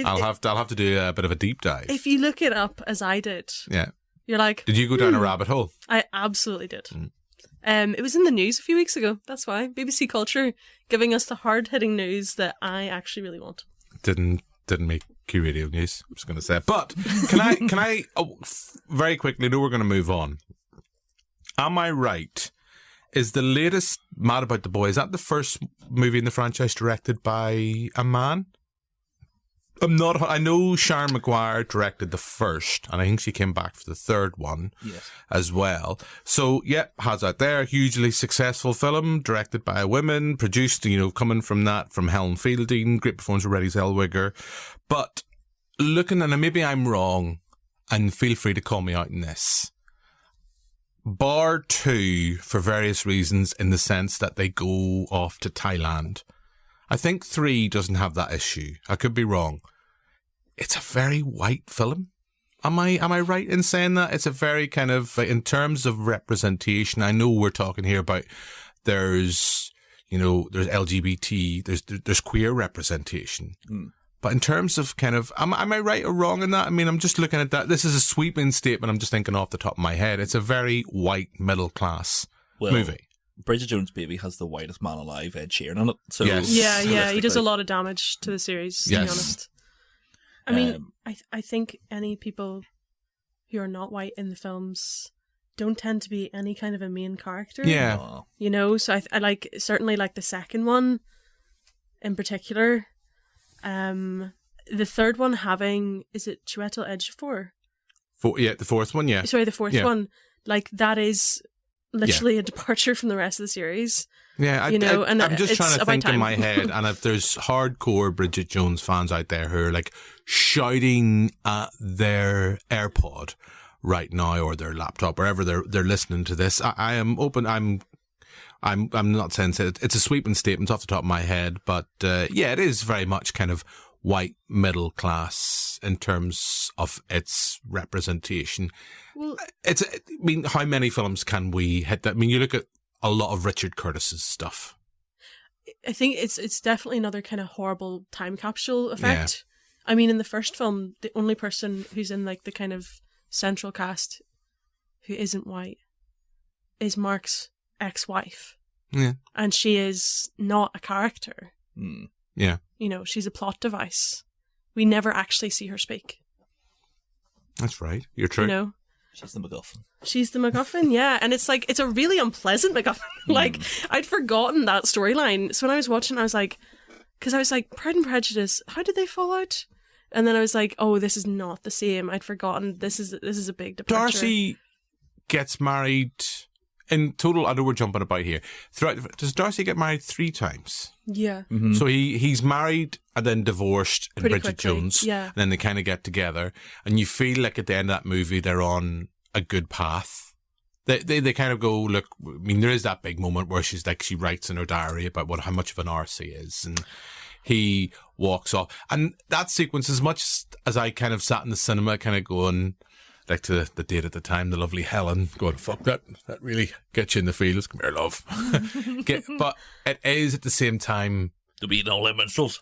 I'll have to do a bit of a deep dive. If you look it up as I did, yeah, you're like, did you go down a rabbit hole? I absolutely did. It was in the news a few weeks ago. That's why BBC Culture giving us the hard-hitting news that I actually really want. Didn't make Q Radio news. I'm just going to say, but can I very quickly? I know we're going to move on. Am I right? Is the latest Mad About the Boy, is that the first movie in the franchise directed by a man? I know Sharon Maguire directed the first, and I think she came back for the third one as well. So, yeah, has that there. Hugely successful film, directed by a woman, produced, coming from Helen Fielding, great performance of Renée Zellweger. But looking, and maybe I'm wrong, and feel free to call me out in this, bar 2, for various reasons, in the sense that they go off to Thailand. I think 3 doesn't have that issue. I could be wrong. It's a very white film. Am I right in saying that? It's a very kind of, in terms of representation, I know we're talking here about there's LGBT, there's queer representation. But in terms of kind of, am I right or wrong in that? I mean, I'm just looking at that. This is a sweeping statement. I'm just thinking off the top of my head. It's a very white middle class movie. Bridget Jones' Baby has the whitest man alive, Ed Sheeran, in it. So yes. Yeah, he does a lot of damage to the series, to be honest. I mean, I think any people who are not white in the films don't tend to be any kind of a main character. Yeah. So I like, certainly like the second one in particular. The third one having, is it Chiwetel Ejiofor? The fourth one, yeah. Sorry, the fourth one. Like, that is literally a departure from the rest of the series. Yeah, and I'm just trying to think time. in my head, and if there's hardcore Bridget Jones fans out there who are like shouting at their AirPod right now or their laptop, wherever they're listening to this, I am open. I'm not saying it's a sweeping statement off the top of my head, but it is very much kind of white middle class in terms of its representation. Well, how many films can we hit that? I mean, you look at a lot of Richard Curtis's stuff. I think it's definitely another kind of horrible time capsule effect. Yeah. I mean, in the first film, the only person who's in like the kind of central cast who isn't white is Mark's ex-wife. Yeah. And she is not a character. Yeah. She's a plot device. We never actually see her speak. That's right. You're true. She's the MacGuffin. She's the MacGuffin, yeah. And it's like, it's a really unpleasant MacGuffin. Like, I'd forgotten that storyline. So when I was watching, I was like, because I was like, Pride and Prejudice, how did they fall out? And then I was like, oh, this is not the same. I'd forgotten. This is a big departure. Darcy gets married in total. I know we're jumping about here. Does Darcy get married 3 times? Yeah. Mm-hmm. So he's married and then divorced in Pretty Bridget quickly, Jones. yeah. And then they kind of get together. And you feel like at the end of that movie, they're on a good path. They kind of go, look, I mean, there is that big moment where she writes in her diary about how much of an arse he is. And he walks off. And that sequence, as much as I kind of sat in the cinema kind of going, like to the date at the time, the lovely Helen, going, fuck that really gets you in the feels. Come here, love. But it is at the same time, to be all them minstrels.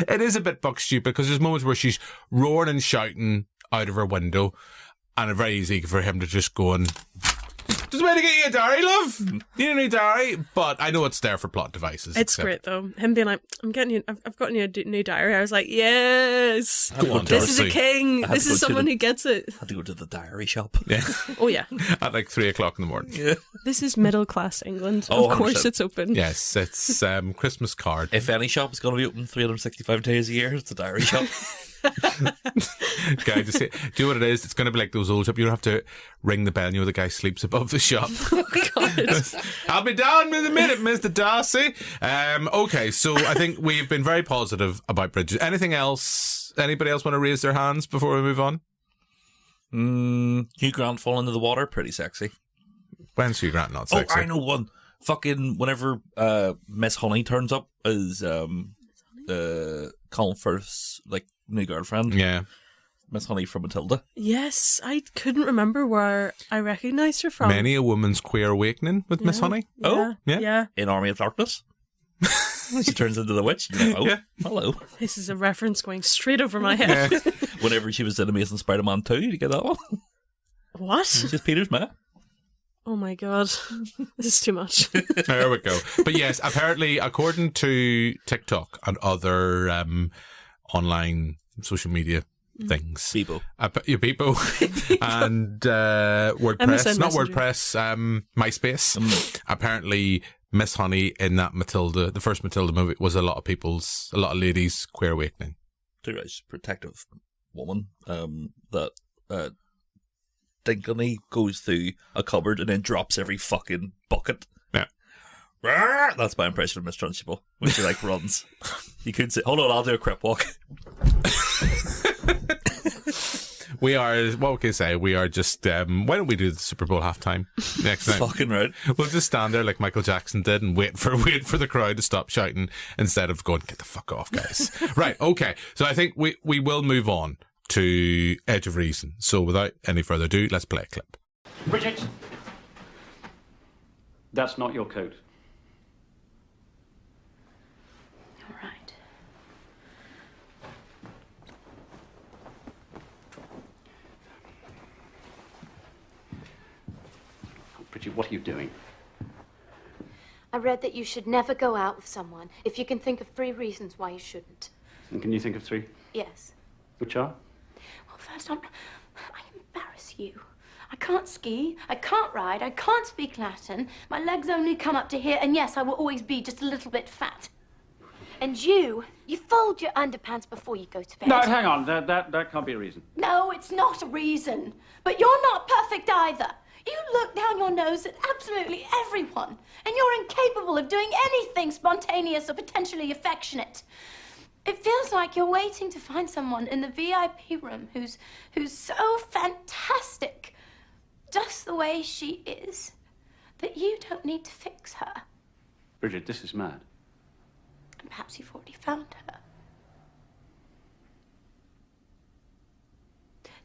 It is a bit buck stupid because there's moments where she's roaring and shouting out of her window, and it's very easy for him to just go and just way to get you a diary, love. You need a new diary, but I know it's there for plot devices. It's great though. Him being like, I've gotten you a new diary. I was like, yes, this is a king. This is someone who gets it. I had to go to the diary shop. Yeah. Oh yeah. At like 3:00 in the morning. Yeah. This is middle class England. Oh, of course, it's open. Yes, it's Christmas card. If any shop is going to be open 365 days a year, it's the diary shop. Guy, do you know what it is? It's going to be like those old shops. You don't have to ring the bell. The guy sleeps above the shop. Oh God! I'll be down in a minute, Mr. Darcy. Okay, so I think we've been very positive about Bridget. Anything else? Anybody else want to raise their hands before we move on? Hugh Grant falling into the water, pretty sexy. When's Hugh Grant not sexy? Oh, I know one. Fucking whenever Miss Honey turns up as Colin Firth's new girlfriend. Yeah. Miss Honey from Matilda. Yes, I couldn't remember where I recognised her from. Many a woman's queer awakening with Miss Honey. Oh, yeah. In Army of Darkness. She turns into the witch. You're like, oh, Yeah. hello. This is a reference going straight over my head. Whenever she was in Amazing Spider-Man 2, did you get that one? What? It's just Peter's mate. Oh my god. This is too much. There we go. But yes, apparently, according to TikTok and other online social media things, People. People and WordPress, MSN not Messenger. WordPress, MySpace. Apparently, Miss Honey in that Matilda, the first Matilda movie, was a lot of ladies' queer awakening. Two guys, protective woman, that Dinkley goes through a cupboard and then drops every fucking bucket. Yeah. Rawr! That's my impression of Miss Trunchbull when she like runs. You could say, hold on, I'll do a crip walk. We are, what can I say? We are just, why don't we do the Super Bowl halftime next night? Fucking right. We'll just stand there like Michael Jackson did and wait for the crowd to stop shouting instead of going, get the fuck off, guys. Right, okay. So I think we will move on to Edge of Reason. So without any further ado, let's play a clip. Bridget, that's not your coat. All right. Bridget, what are you doing? I read that you should never go out with someone if you can think of 3 reasons why you shouldn't. And can you think of 3? Yes. Which are? Well, first, I embarrass you. I can't ski, I can't ride, I can't speak Latin. My legs only come up to here, and yes, I will always be just a little bit fat. And you fold your underpants before you go to bed. No, hang on. That can't be a reason. No, it's not a reason. But you're not perfect either. You look down your nose at absolutely everyone, and you're incapable of doing anything spontaneous or potentially affectionate. It feels like you're waiting to find someone in the VIP room who's so fantastic, just the way she is, that you don't need to fix her. Bridget, this is mad. And perhaps you've already found her.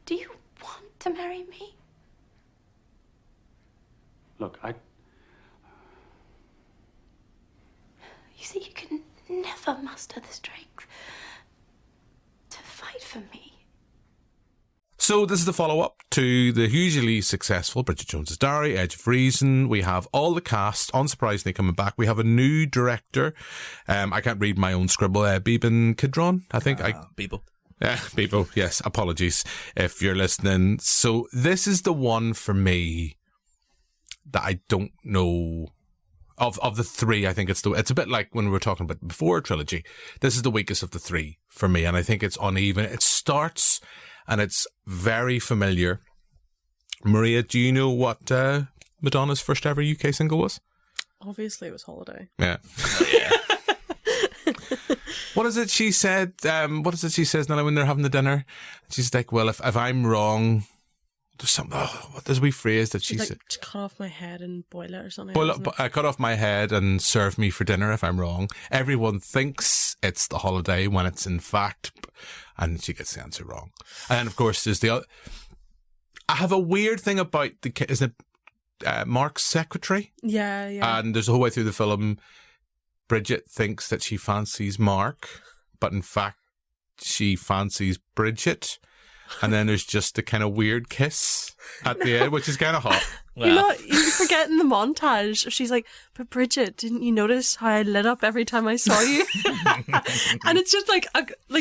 Do you want to marry me? Look, You see, you can never muster the strength to fight for me. So this is the follow-up to the hugely successful Bridget Jones's Diary, Edge of Reason. We have all the cast, unsurprisingly, coming back. We have a new director. I can't read my own scribble. Beeben Kidron, I think. People. Yeah, people. Yes, apologies if you're listening. So this is the one for me that I don't know. Of the 3, I think it's a bit like when we were talking about before trilogy. This is the weakest of the 3 for me, and I think it's uneven. It starts and it's very familiar. Maria, do you know what Madonna's first ever UK single was? Obviously, it was Holiday. Yeah. What is it she said? What is it she says now when they're having the dinner? She's like, well, if I'm wrong, there's something. There's a wee phrase that she said. Like, cut off my head and boil it or something. Cut off my head and serve me for dinner if I'm wrong. Everyone thinks it's the holiday when it's in fact, and she gets the answer wrong. And then, of course, there's the other. I have a weird thing about isn't it Mark's secretary? Yeah. And there's a whole way through the film, Bridget thinks that she fancies Mark, but in fact, she fancies Bridget. And then there's just the kind of weird kiss at the end, which is kind of hot. Well. You're forgetting the montage. She's like, but Bridget, didn't you notice how I lit up every time I saw you? And it's just like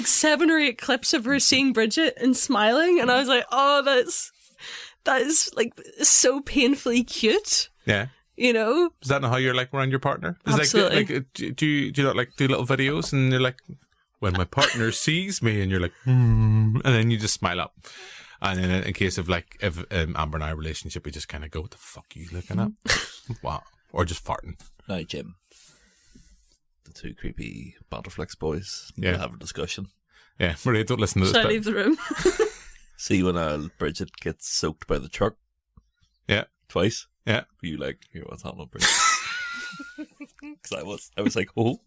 7 or 8 clips of her seeing Bridget and smiling. And I was like, oh, that is like so painfully cute. Yeah. You know? Is that not how you're like around your partner? It's Absolutely. Like, do you not like do little videos and you're like, when my partner sees me, and you're like, and then you just smile up. And then in case of like, if Amber and I relationship, we just kind of go, what the fuck are you looking at? Wow. Or just farting. Now, Jim, the 2 creepy Banterflex boys need Yeah. to have a discussion. Yeah, Maria, don't listen to this. Should I leave the room? See when Bridget gets soaked by the truck Yeah. twice? Yeah. You like, here, what's happening, Bridget? Because I was like, oh,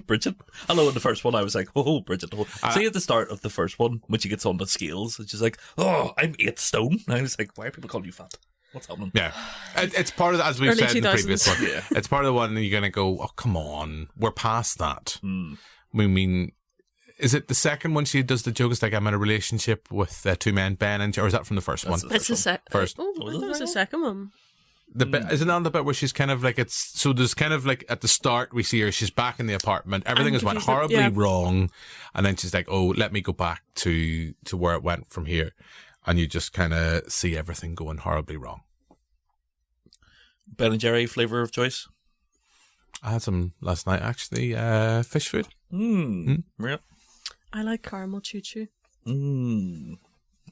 Bridget. Hello, in the first one, I was like, oh, Bridget. Oh. See, at the start of the first one, when she gets on the scales, she's like, oh, I'm 8 stone. And I was like, why are people calling you fat? What's happening? Yeah. It's part of, as we've Early said in the 2000s. previous one, Yeah. it's part of the one that you're going to go, oh, come on, we're past that. I mean, is it the second one she does the joke? It's like, I'm in a relationship with two men, Ben and... Or is that from the first one? It's the First. Oh, I thought it was the second one. The bit, isn't that the bit where she's kind of like, it's... So there's kind of like, at the start, we see her, she's back in the apartment, everything has went horribly wrong, and then she's like, oh, let me go back to where it went from here. And you just kind of see everything going horribly wrong. Ben and Jerry flavour of choice? I had some last night, actually. Fish food. Yeah. I like caramel choo-choo. What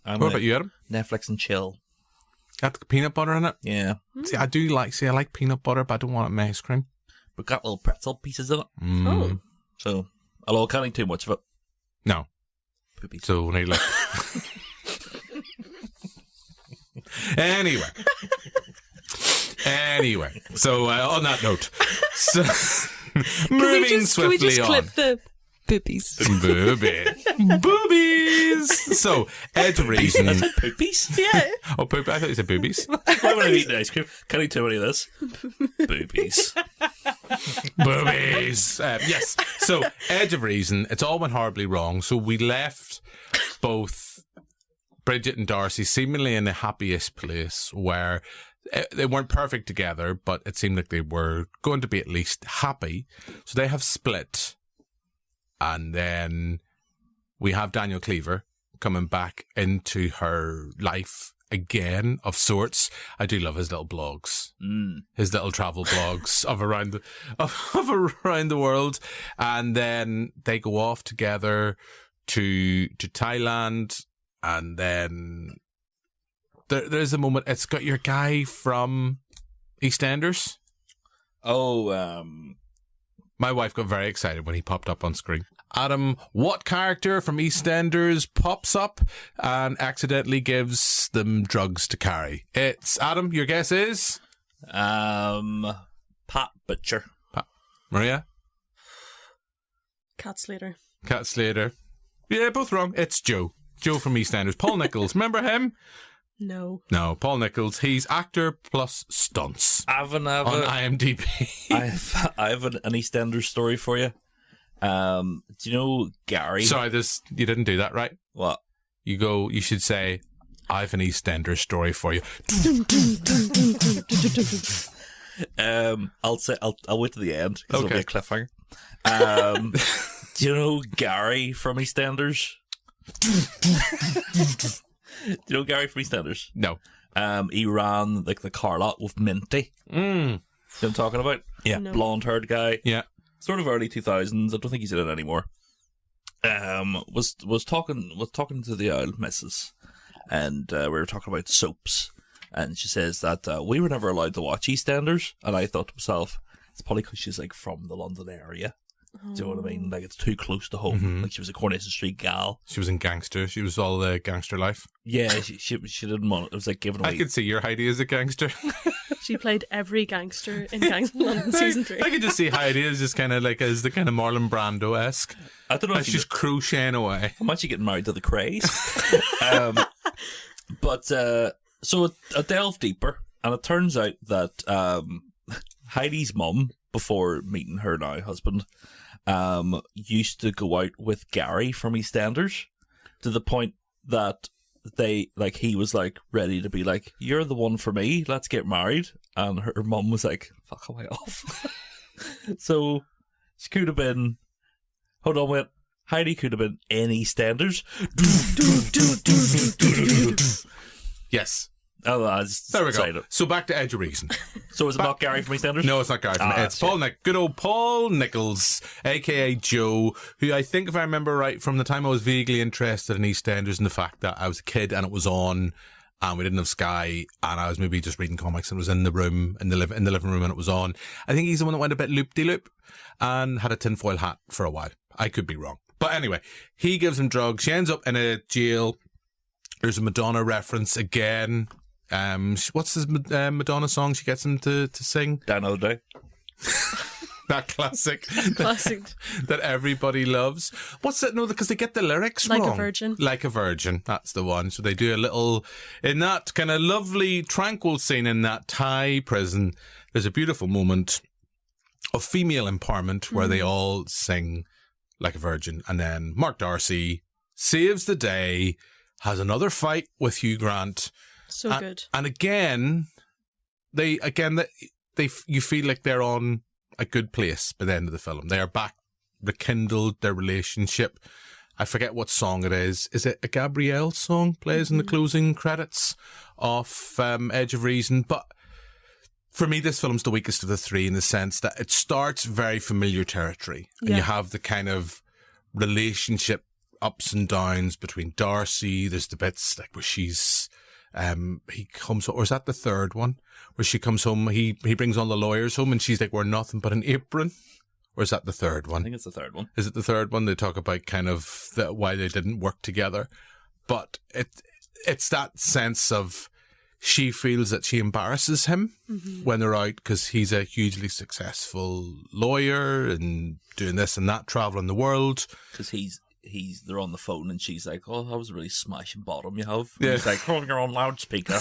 About you, Adam? Netflix and chill. Got the peanut butter in it? Yeah. See, I like peanut butter, but I don't want it in my ice cream. But got little pretzel pieces in it. Oh. So, although I can't eat too much of it. No. Poopy. So, when I like... Anyway. So, on that note. So, moving swiftly Can we just on. clip the boobies? Boobies. So, Edge of Reason. Is it poopies? Yeah. Oh, poop. I thought you said boobies. Why would I eat ice cream? Can't eat too many of this. Boobies. Boobies. Yes. So, Edge of Reason. It's all went horribly wrong. So, we left both Bridget and Darcy seemingly in the happiest place where they weren't perfect together, but it seemed like they were going to be at least happy. So, they have split. And then we have Daniel Cleaver coming back into her life again, of sorts. I do love his little blogs, his little travel blogs of around the world. And then they go off together to Thailand, and then there's a moment. It's got your guy from EastEnders. Oh, My wife got very excited when he popped up on screen. Adam, what character from EastEnders pops up and accidentally gives them drugs to carry? It's Adam. Your guess is Pat Butcher. Maria. Cat Slater. Cat Slater. Yeah, both wrong. It's Joe. Joe from EastEnders. Paul Nichols. Remember him? No. No, Paul Nichols. He's actor plus stunts on IMDb. I have an EastEnders story for you. Do you know Gary? Sorry, you didn't do that right. What? You should say, I've an EastEnders story for you. I'll wait to the end because it'll be Okay. a cliffhanger. Do you know Gary from EastEnders? Do you know Gary from EastEnders? No. He ran like the car lot with Minty. You know what I'm talking about? Yeah. No. Blonde-haired guy. Yeah. Sort of early 2000s. I don't think he's in it anymore. Was talking to the old missus, and we were talking about soaps, and she says that we were never allowed to watch EastEnders, and I thought to myself, it's probably because she's like from the London area. Do you know what I mean? Like, it's too close to home. Like, she was a Coronation Street gal. She was in Gangster. She was all the gangster life. Yeah, she didn't want it. It was like giving away. I could see your Heidi as a gangster. She played every gangster in Gangster London season 3. I could just see Heidi as just kind of like as the kind of Marlon Brando-esque. I don't know if she's crocheting away. I'm actually getting married to the Craze. So I delved deeper, and it turns out that Heidi's mum, before meeting her now husband, used to go out with Gary from EastEnders, to the point that he was like ready to be like, you're the one for me, let's get married, and her mum was like, fuck away off. So she could have been, hold on, wait, Heidi could have been in EastEnders. Yes. Oh, There we go. So back to Edge of Reason. So is it not Gary from EastEnders? No, it's not Gary from It's Paul good old Paul Nichols, a.k.a. Joe, who I think, if I remember right, from the time I was vaguely interested in EastEnders and the fact that I was a kid and it was on and we didn't have Sky and I was maybe just reading comics and it was in the room, in the living room and it was on. I think he's the one that went a bit loop-de-loop and had a tinfoil hat for a while. I could be wrong. But anyway, he gives him drugs. She ends up in a jail. There's a Madonna reference again. What's this Madonna song she gets him to sing? Die Another Day. That classic. Classic. That everybody loves. What's that? No, because they get the lyrics Like wrong. a Virgin. Like a Virgin. That's the one. So they do a little, in that kind of lovely, tranquil scene in that Thai prison, there's a beautiful moment of female empowerment where they all sing Like a Virgin. And then Mark Darcy saves the day, has another fight with Hugh Grant. So good. And again, you feel like they're on a good place by the end of the film. They are back, rekindled their relationship. I forget what song it is. Is it a Gabrielle song plays in the closing credits of Edge of Reason? But for me, this film's the weakest of the three in the sense that it starts very familiar territory. And you have the kind of relationship ups and downs between Darcy. There's the bits like where she's... he comes home, or is that the third one? Where she comes home, he brings all the lawyers home and she's like, we're nothing but an apron. Or is that the third one? I think it's the third one. Is it the third one? They talk about kind of why they didn't work together. But it's that sense of she feels that she embarrasses him when they're out because he's a hugely successful lawyer and doing this and that, traveling the world. Because they're on the phone and she's like, oh, that was a really smashing bottom you have. Yeah. He's like, oh, you're on loudspeaker.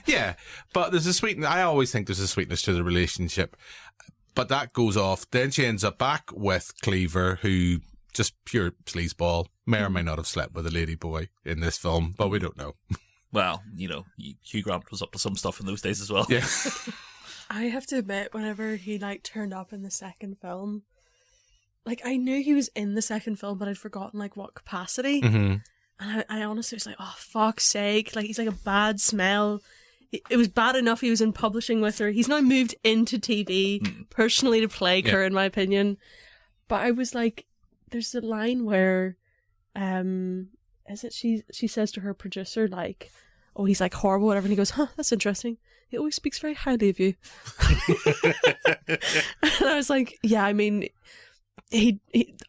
Yeah, but there's a sweetness. I always think there's a sweetness to the relationship. But that goes off. Then she ends up back with Cleaver, who just pure sleazeball. May or may not have slept with a lady boy in this film, but we don't know. Well, Hugh Grant was up to some stuff in those days as well. Yeah. I have to admit, whenever he turned up in the second film, I knew he was in the second film, but I'd forgotten what capacity. And I honestly was like, oh, fuck's sake. He's like a bad smell. It was bad enough he was in publishing with her. He's now moved into TV personally to plague her, in my opinion. But I was like, there's a line where, she says to her producer, oh, he's horrible, whatever. And he goes, huh, that's interesting. He always speaks very highly of you. And I was like, yeah, I mean, he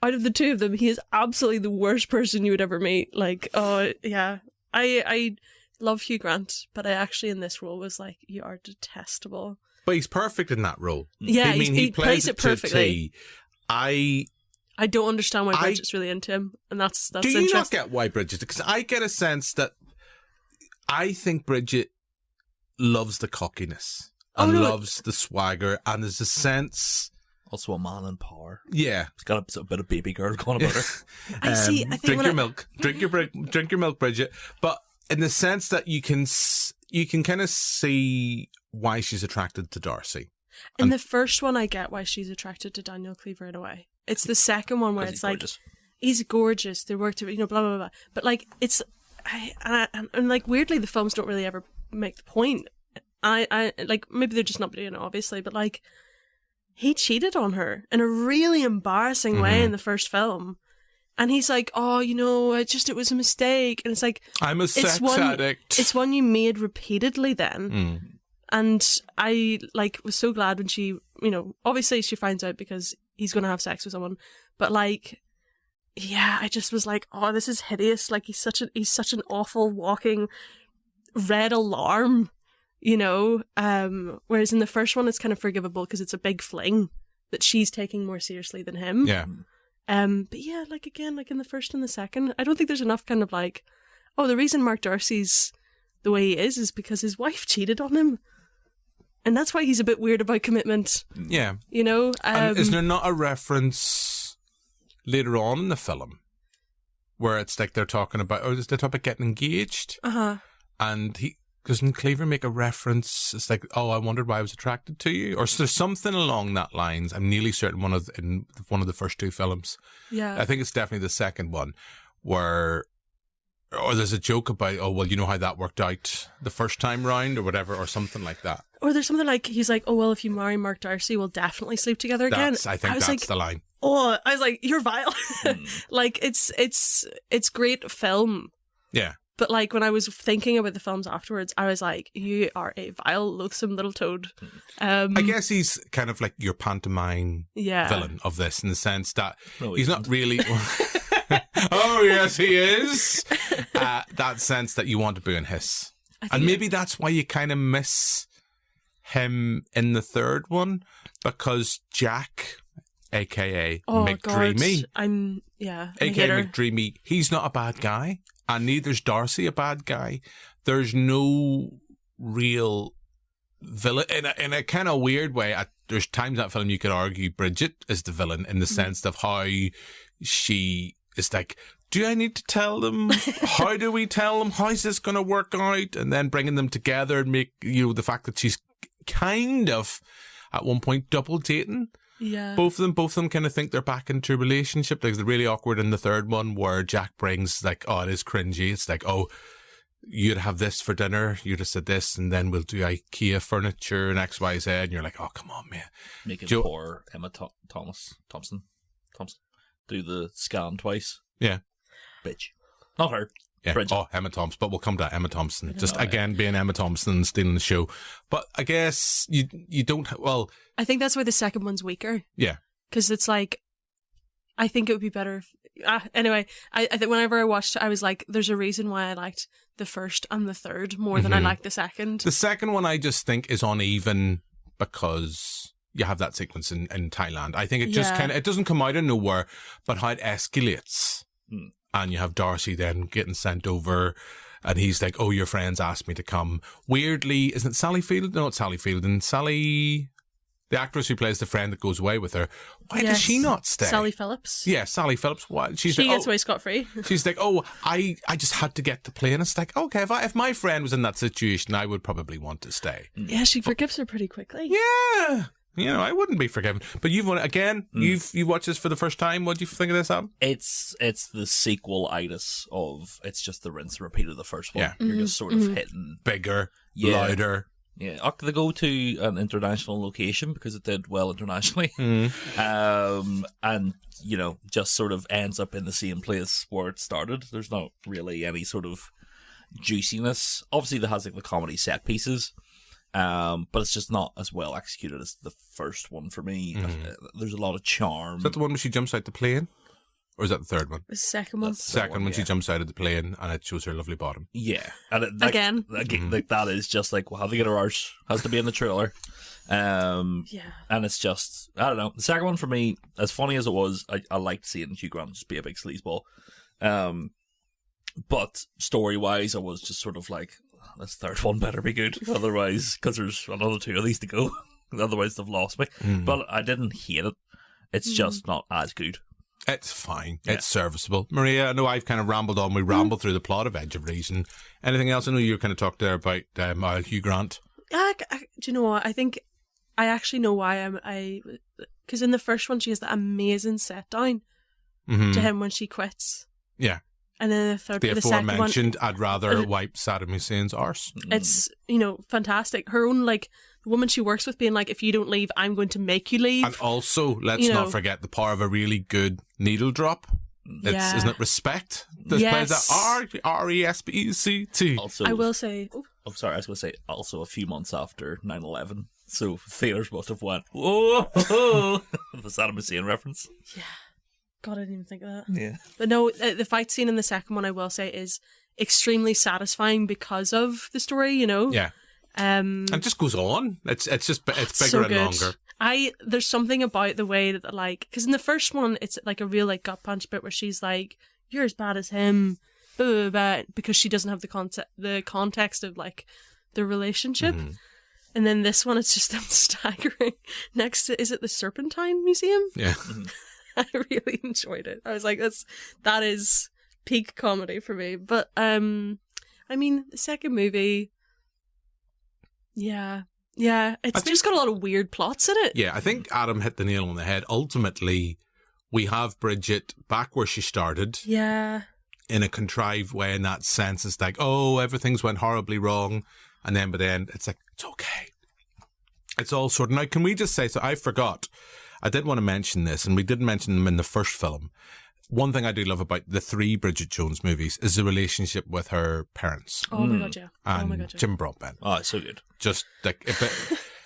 out of the two of them, he is absolutely the worst person you would ever meet. Oh, yeah. I love Hugh Grant, but I actually in this role was like, you are detestable. But he's perfect in that role. Yeah, he plays it to perfectly. I don't understand why Bridget's really into him, and that's do you interesting. not get why Bridget? Because I get a sense that I think Bridget loves the cockiness and loves the swagger, and there's a sense. Also a man in power. Yeah. He's got a bit of baby girl going about her. I think drink your milk. Drink your milk, Bridget. But in the sense that you can kind of see why she's attracted to Darcy. In the first one, I get why she's attracted to Daniel Cleaver in a way. It's the second one where it's he's gorgeous. They worked, blah, blah, blah. But it's, and weirdly, the films don't really ever make the point. I maybe they're just not doing it, obviously, but he cheated on her in a really embarrassing way in the first film. And he's like, oh, it was a mistake. And it's like, I'm a sex addict. It's one you made repeatedly then. And I was so glad when she, obviously she finds out because he's going to have sex with someone. But yeah, I just was like, oh, this is hideous. He's such an awful walking red alarm. Whereas in the first one it's kind of forgivable because it's a big fling that she's taking more seriously than him. Yeah. But yeah, again, in the first and the second, I don't think there's enough kind of oh, the reason Mark Darcy's the way he is because his wife cheated on him. And that's why he's a bit weird about commitment. Yeah. And is there not a reference later on in the film where it's they're talking about, or they talk about getting engaged? And doesn't Cleaver make a reference? It's oh, I wondered why I was attracted to you, or is there something along that lines? I'm nearly certain in one of the first two films. Yeah, I think it's definitely the second one where, or there's a joke about, oh well, you know how that worked out the first time round, or whatever, or something like that. Or there's something he's like, oh well, if you marry Mark Darcy, we'll definitely sleep together again. I think that's the line. Oh, I was like, you're vile. It's great film. Yeah. But when I was thinking about the films afterwards, I was like, you are a vile, loathsome little toad. I guess he's kind of your pantomime villain of this, in the sense that he's not really... Oh, yes, he is. That sense that you want to boo and hiss. And maybe that's why you kind of miss him in the third one because Jack, aka McDreamy, aka McDreamy, he's not a bad guy, and neither's Darcy a bad guy. There's no real villain in a kind of weird way. There's times in that film you could argue Bridget is the villain in the sense of how she is like, do I need to tell them? How do we tell them? How's this going to work out? And then bringing them together and make, the fact that she's kind of at one point double dating. Yeah. Both of them kind of think they're back into a relationship. Like, they're really awkward in the third one where Jack brings like, oh, it is cringy. It's like, oh, you'd have this for dinner, you'd have said this, and then we'll do IKEA furniture and X, Y, Z, and you're like, oh, come on, man. Making poor Emma Thompson do the scan twice. Yeah. Bitch. Not her. Yeah. Bridget. Oh, Emma Thompson. But we'll come to Emma Thompson. Just again, being Emma Thompson, stealing the show. But I guess you don't, well. I think that's why the second one's weaker. Yeah. Because it's like, I think it would be better. Anyway, I think whenever I watched it, I was like, there's a reason why I liked the first and the third more than I liked the second. The second one I just think is uneven because you have that sequence in Thailand. I think it just kind of, it doesn't come out of nowhere, but how it escalates. And you have Darcy then getting sent over, and he's like, oh, your friends asked me to come. Weirdly, isn't it Sally Field? No, it's Sally Field. And Sally, the actress who plays the friend that goes away with her, why does she not stay? Sally Phillips. Yeah, Sally Phillips. Why? She gets away scot-free. She's like, oh, I just had to get the plane. It's like, okay, if my friend was in that situation, I would probably want to stay. Yeah, she forgives her pretty quickly. Yeah. I wouldn't be forgiven. But you've again. You've watched this for the first time. What do you think of this, Adam? It's the sequel-itis of, it's just the rinse and repeat of the first one. Yeah. You're just sort of hitting bigger, louder. Yeah, they go to an international location because it did well internationally, and just sort of ends up in the same place where it started. There's not really any sort of juiciness. Obviously, there has like the comedy set pieces. But it's just not as well executed as the first one for me. There's a lot of charm. Is that the one where she jumps out the plane? Or is that the third one? The second one. Second when she jumps out of the plane and it shows her lovely bottom. Yeah. And again, that is just like, well, how they get her arse has to be in the trailer. And it's just, I don't know. The second one for me, as funny as it was, I liked seeing Hugh Grant just be a big sleazeball. But story-wise, I was just sort of like, this third one better be good. Otherwise, because there's another two of these to go. Otherwise, they've lost me. But I didn't hate it. It's just not as good. It's fine. Yeah. It's serviceable. Maria, I know I've kind of rambled on. We rambled through the plot of Edge of Reason. Anything else? I know you kind of talked there about Hugh Grant. Do you know what? I think I actually know why because in the first one, she has that amazing set down to him when she quits. Yeah. And then the aforementioned, I'd rather wipe Saddam Hussein's arse. It's, fantastic. Her own, the woman she works with being like, if you don't leave, I'm going to make you leave. And also, let's not forget the power of a really good needle drop. Isn't it respect? This plays that R-E-S-P-E-C-T. Also, I will say... Oh, sorry, I was going to say, also a few months after 9/11. So theaters must have went, whoa! The Saddam Hussein reference. Yeah. God, I didn't even think of that. Yeah. But no, the fight scene in the second one, I will say, is extremely satisfying because of the story, Yeah. And it just goes on. It's bigger so and longer. There's something about the way that, because in the first one, it's like a real, gut punch bit where she's like, you're as bad as him, blah, blah, blah, because she doesn't have the context of, the relationship. And then this one, it's just them staggering next to, is it the Serpentine Museum? Yeah. I really enjoyed it. I was like, that is peak comedy for me. But the second movie, it's just got a lot of weird plots in it. Yeah, I think Adam hit the nail on the head. Ultimately, we have Bridget back where she started. Yeah. In a contrived way, in that sense, it's like, oh, everything's went horribly wrong, and then it's like, it's okay. It's all sorted. Now, can we just say, so I forgot. I did want to mention this, and we did mention them in the first film. One thing I do love about the 3 Bridget Jones movies is the relationship with her parents. Oh my god, yeah. And Jim Broadbent. Oh, it's so good. Just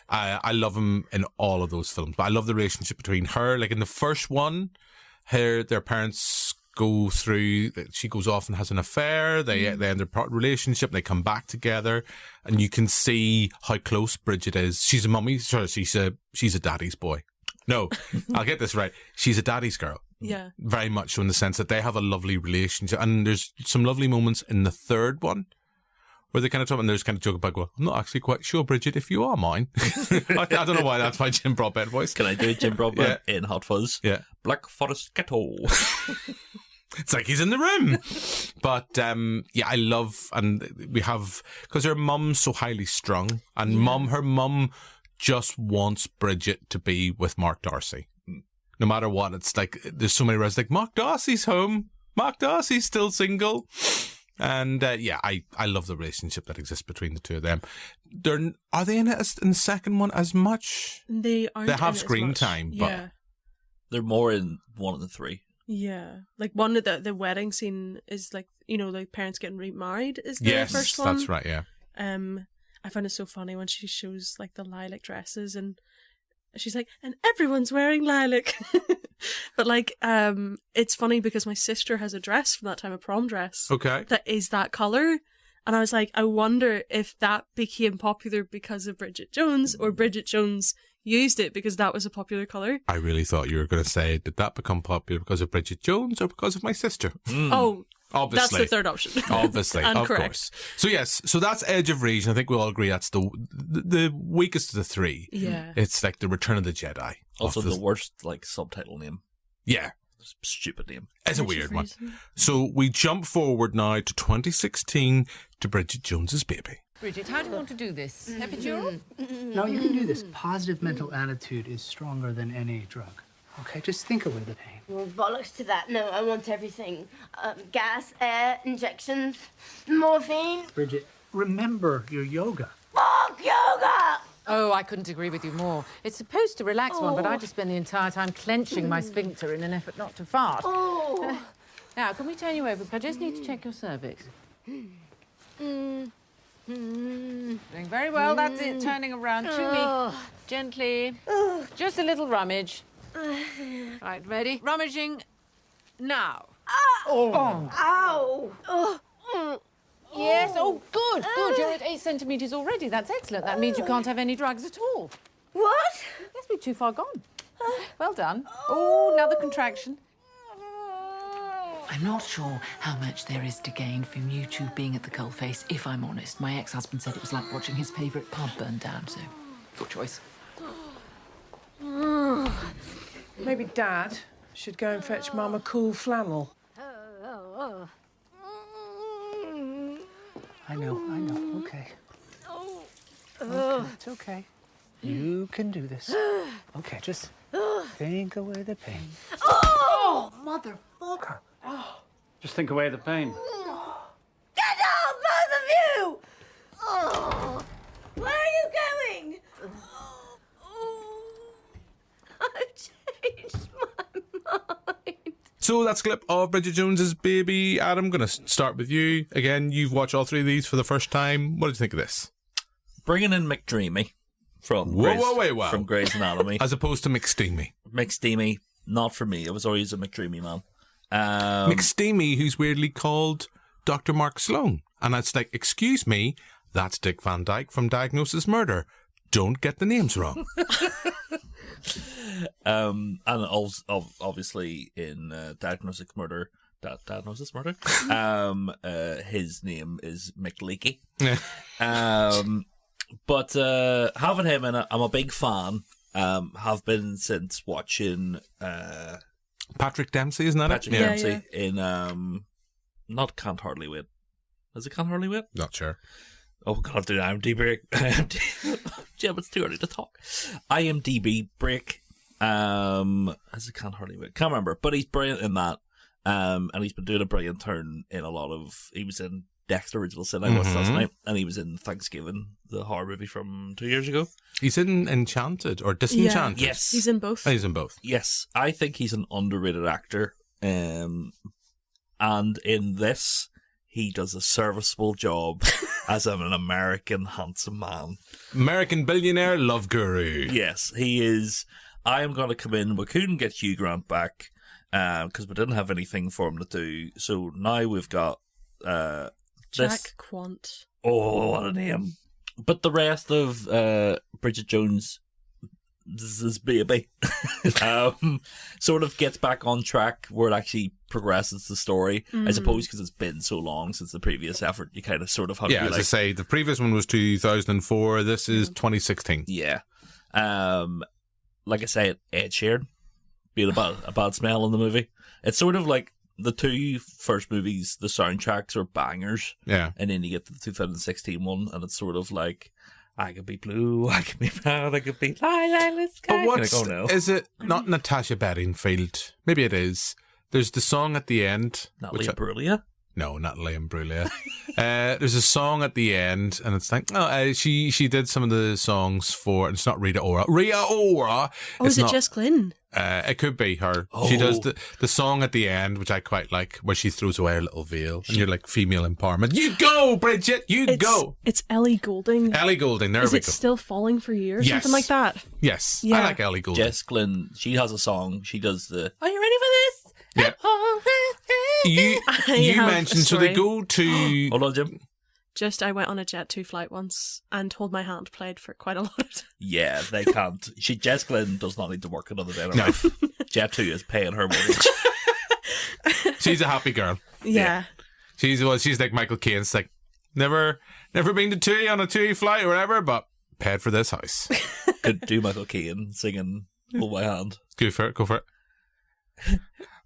I love him in all of those films, but I love the relationship between her. Like in the first one, their parents go through. She goes off and has an affair. They end their relationship. They come back together, and you can see how close Bridget is. She's a mummy. Sorry, she's a daddy's boy. No, I'll get this right. She's a daddy's girl. Yeah. Very much so, in the sense that they have a lovely relationship. And there's some lovely moments in the third one where they kind of talk, and there's kind of joke about, well, I'm not actually quite sure, Bridget, if you are mine. I don't know why that's my Jim Broadbent voice. Can I do Jim Broadbent in Hot Fuzz? Yeah. Black Forest Ghetto. It's like he's in the room. But, yeah, I love, and we have, because her mum's so highly strung, and her mum just wants Bridget to be with Mark Darcy. No matter what, it's like, there's so many words like, Mark Darcy's home. Mark Darcy's still single. And, yeah, I love the relationship that exists between the two of them. Are they in it in the second one as much? They aren't. They have screen time, but they're more in one of the three. Yeah, like one of the wedding scene is like, like parents getting remarried is the first one. That's right. Yeah. I find it so funny when she shows like the lilac dresses, and she's like, and everyone's wearing lilac. But like, it's funny because my sister has a dress from that time, a prom dress. Okay. That is that colour. And I was like, I wonder if that became popular because of Bridget Jones, or Bridget Jones used it because that was a popular colour. I really thought you were going to say, did that become popular because of Bridget Jones or because of my sister? Oh, obviously. That's the third option. Obviously, and of correct. course. So yes, so that's Edge of Rage, and I think we all agree that's the weakest of the three. Yeah. It's like the Return of the Jedi. Also the worst like subtitle name. Yeah. Stupid name. It's a weird one. So we jump forward now to 2016 to Bridget Jones's Baby. Bridget, how do you want to do this? Epidural? No, you can do this. Positive mental attitude is stronger than any drug. Okay, just think away the pain. Well, bollocks to that. No, I want everything. Gas, air, injections, morphine. Bridget, remember your yoga. Fuck yoga! Oh, I couldn't agree with you more. It's supposed to relax one, but I just spend the entire time clenching my sphincter in an effort not to fart. Oh. Now, can we turn you over? I just need to check your cervix. Doing very well. That's it. Turning around to me. Gently. Just a little rummage. Right, ready? Rummaging now. Ow! Yes. Oh, good, good. You're at 8 centimetres already. That's excellent. That means you can't have any drugs at all. What? Yes, we're too far gone. Well done. Oh, another contraction. I'm not sure how much there is to gain from you two being at the coalface, if I'm honest. My ex-husband said it was like watching his favourite pub burn down, so your choice. Maybe Dad should go and fetch Mum a cool flannel. I know. Okay. Okay, it's okay. You can do this. Okay, just think away the pain. Oh, motherfucker! Just think away the pain. Get out, both of you! Oh, where are you going? I've changed my mind. So that's a clip of Bridget Jones's Baby. Adam, I'm going to start with you. Again, you've watched all three of these for the first time. What did you think of this? Bringing in McDreamy from from Grey's Anatomy. As opposed to McSteamy. McSteamy, not for me. I was always a McDreamy man. McSteamy, who's weirdly called Dr. Mark Sloan. And it's like, excuse me, that's Dick Van Dyke from Diagnosis Murder. Don't get the names wrong. And also, obviously in Diagnosis Murder, his name is Mick Leakey. But having him in it, I'm a big fan. Have been since watching Patrick Dempsey, isn't that Patrick it? Dempsey in not Can't Hardly Wait. Is it Can't Hardly Wait? Not sure. Oh God, do IMDb break. Jim, it's too early to talk. IMDb break. As it Can't Hardly Wait. Can't remember, but he's brilliant in that. And he's been doing a brilliant turn in a lot of. He was in Dexter Original Sin, I watched last night, and he was in Thanksgiving, the horror movie from 2 years ago. He's in Enchanted or Disenchanted. Yeah. Yes, he's in both. Oh, he's in both. Yes, I think he's an underrated actor. And in this, he does a serviceable job as an American handsome man. American billionaire love guru. Yes, he is. I am going to come in. We couldn't get Hugh Grant back. because we didn't have anything for him to do. So now we've got Jack Quant. Oh, what a name! But the rest of Bridget Jones' baby sort of gets back on track where it actually progresses the story. I suppose because it's been so long since the previous effort, you kind of sort of have to be as I say, the previous one was 2004. This is 2016. Yeah. Like I say, Ed Sheeran being a bad smell in the movie. It's sort of like the two first movies, the soundtracks are bangers. Yeah. And then you get to the 2016 one, and it's sort of like, I could be blue, I could be brown, I could be lilac sky. But what's, like, oh, no. is it not Natasha Bedingfield? Maybe it is. There's the song at the end. Not Liam Bruglia? No, not Liam Bruglia. There's a song at the end, and it's like, she did some of the songs for, it's not Rita Ora. Rita Ora! Oh, is it Jess Glynn? It could be her. Oh. She does the song at the end, which I quite like, where she throws away her little veil, and you're like, female empowerment. You go, Bridget! You go! It's Ellie Goulding. Ellie Goulding, there we go. Is it Still Falling for You or Yes. something like that? Yes, Yeah. I like Ellie Goulding. Jess Glynn, she has a song, she does the, are you ready for this? Yeah. You mentioned, so they go to... Hold on, Jim. I went on a Jet2 flight once and Hold My Hand played for quite a lot of time. Yeah, they can't. Jess Glynn does not need to work another day in her life. Jet2 is paying her mortgage. She's a happy girl. Yeah. She's like Michael Caine. It's like, never been to TUI on a TUI flight or whatever, but paid for this house. Could do Michael Caine singing Hold My Hand. Go for it.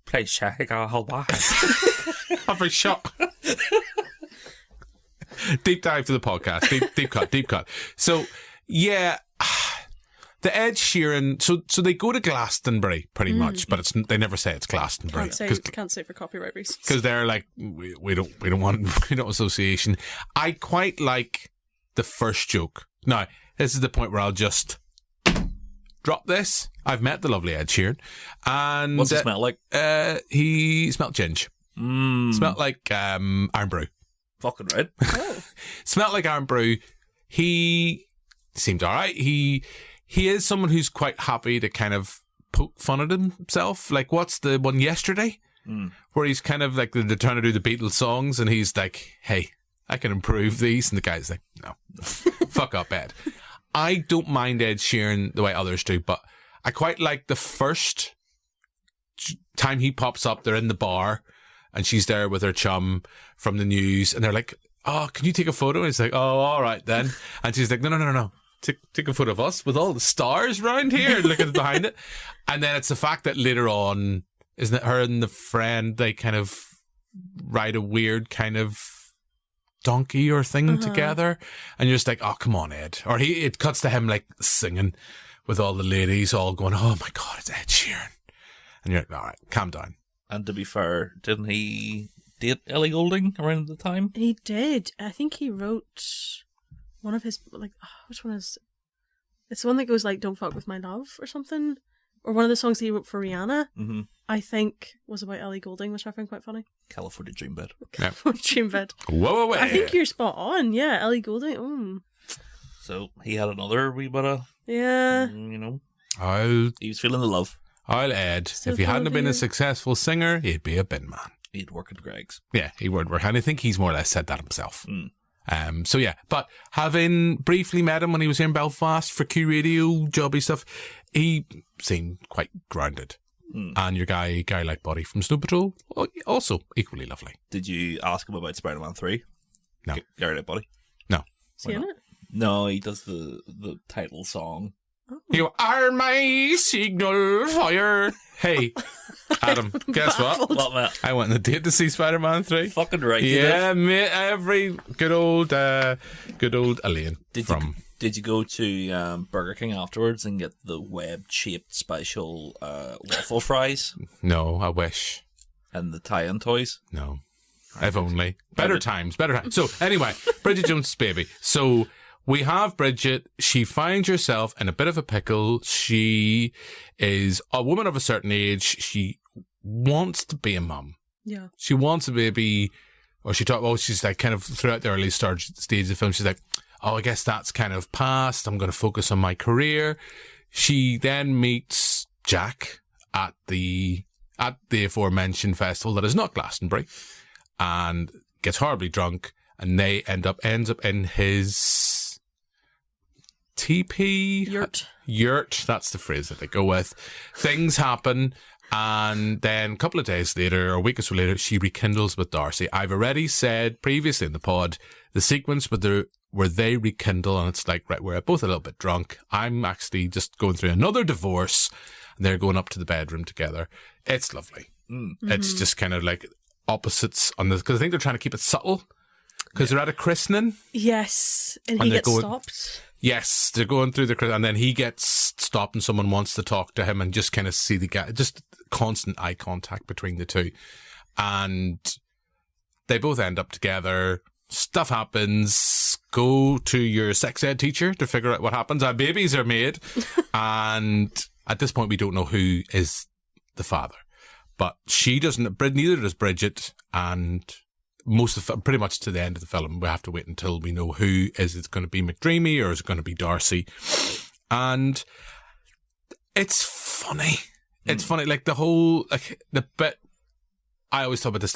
Please, Shaq, I'll hold my hand. Every shot. Deep dive to the podcast. Deep cut. So, yeah, the Ed Sheeran. So they go to Glastonbury pretty much, but they never say it's Glastonbury. Can't say for copyright reasons. Because they're like, we don't want association. I quite like the first joke. Now, this is the point where I'll just drop this. I've met the lovely Ed Sheeran, and what's it smell like? He smelled ginge. Smelled like Iron Brew. Fucking right. Smelled like Iron Brew. He seemed all right. He is someone who's quite happy to kind of poke fun at himself. Like, what's the one Yesterday? Where he's kind of like, they're trying to do the Beatles songs, and he's like, hey, I can improve these. And the guy's like, no. Fuck up, Ed. I don't mind Ed Sheeran the way others do, but I quite like the first time he pops up, they're in the bar, and she's there with her chum from the news, and they're like, oh, can you take a photo? And he's like, oh, all right then. And she's like, no. Take a photo of us with all the stars around here and look at it behind it. And then it's the fact that later on, isn't it her and the friend, they kind of ride a weird kind of donkey or thing together, and you're just like, oh, come on, Ed. Or it cuts to him like singing with all the ladies all going, oh my God, it's Ed Sheeran. And you're like, all right, calm down. And to be fair, didn't he date Ellie Goulding around the time? He did. I think he wrote one of his, like, which one is, it's the one that goes like, don't fuck with my love or something. Or one of the songs he wrote for Rihanna, I think, was about Ellie Goulding, which I found quite funny. California Dream Bed. California Dream Bed. Whoa. I think you're spot on. Yeah, Ellie Goulding. So he had another wee bit of, yeah. He was feeling the love. Ed, if he hadn't been a successful singer, he'd be a bin man. He'd work at Greg's. Yeah, he would work. And I think he's more or less said that himself. So yeah, but having briefly met him when he was here in Belfast for Q Radio, jobby stuff, he seemed quite grounded. And your guy like Buddy from Snow Patrol, also equally lovely. Did you ask him about Spider-Man 3? No. Gary like Buddy? No. Is he in it? No, he does the title song. You are my signal fire. Hey, Adam, guess what? Matt? I went on a date to see Spider-Man 3. Fucking right. Yeah, mate, every good old Elaine. Did you go to Burger King afterwards and get the web-shaped special waffle fries? No, I wish. And the tie-in toys? No. If only. Better times. So, anyway, Bridget Jones' baby. So, we have Bridget. She finds herself in a bit of a pickle. She is a woman of a certain age. She wants to be a mum. Yeah. She wants a baby, or she's like kind of throughout the early stage of the film, she's like, oh, I guess that's kind of past. I'm going to focus on my career. She then meets Jack at the at the aforementioned festival that is not Glastonbury, and gets horribly drunk, and they ends up in his teepee yurt. That's the phrase that they go with. Things happen, and then a couple of days later, or a week or so later, she rekindles with Darcy. I've already said previously in the pod the sequence where they rekindle, and it's like, right, we're both a little bit drunk. I'm actually just going through another divorce, and they're going up to the bedroom together. It's lovely. It's just kind of like opposites on this, because I think they're trying to keep it subtle, because they're at a christening. Yes, and he gets stopped. Yes, they're going through the, and then he gets stopped, and someone wants to talk to him, and just kind of see the guy, just constant eye contact between the two, and they both end up together. Stuff happens. Go to your sex ed teacher to figure out what happens. Our babies are made, and at this point we don't know who is the father, but she doesn't. Neither does Bridget, and most of pretty much to the end of the film, we have to wait until we know who is it going to be McDreamy or is it going to be Darcy, and it's funny. It's funny, like the whole the bit. I always talk about this.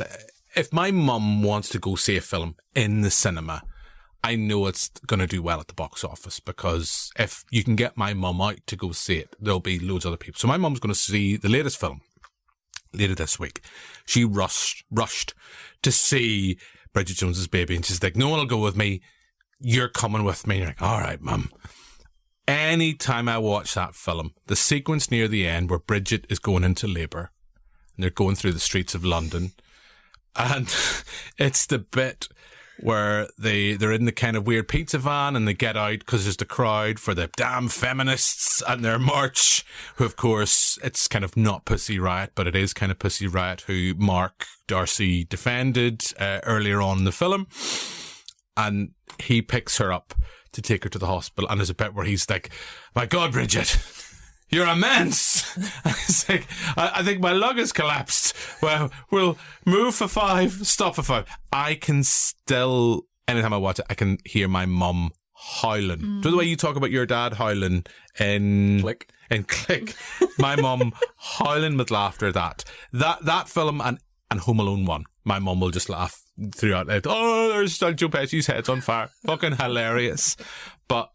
If my mum wants to go see a film in the cinema, I know it's going to do well at the box office, because if you can get my mum out to go see it, there'll be loads of other people. So my mum's going to see the latest film later this week. She rushed to see Bridget Jones's Baby, and she's like, no one will go with me. You're coming with me. And you're like, all right, Mum. Anytime I watch that film, the sequence near the end where Bridget is going into labour and they're going through the streets of London, and it's the bit where they're in the kind of weird pizza van and they get out because there's the crowd for the damn feminists and their march, who of course it's kind of not Pussy Riot, but it is kind of Pussy Riot, who Mark Darcy defended earlier on in the film, and he picks her up to take her to the hospital, and there's a bit where he's like, my God, Bridget, you're immense. It's like, I think my lung has collapsed. Well, we'll move for 5, stop for 5. I can still, anytime I watch it, I can hear my mum howling. Do you know the way you talk about your dad howling in Click? In Click. My mum howling with laughter at that film and Home Alone 1. My mum will just laugh throughout it. Oh, there's Joe Pesci's head's on fire. Fucking hilarious. But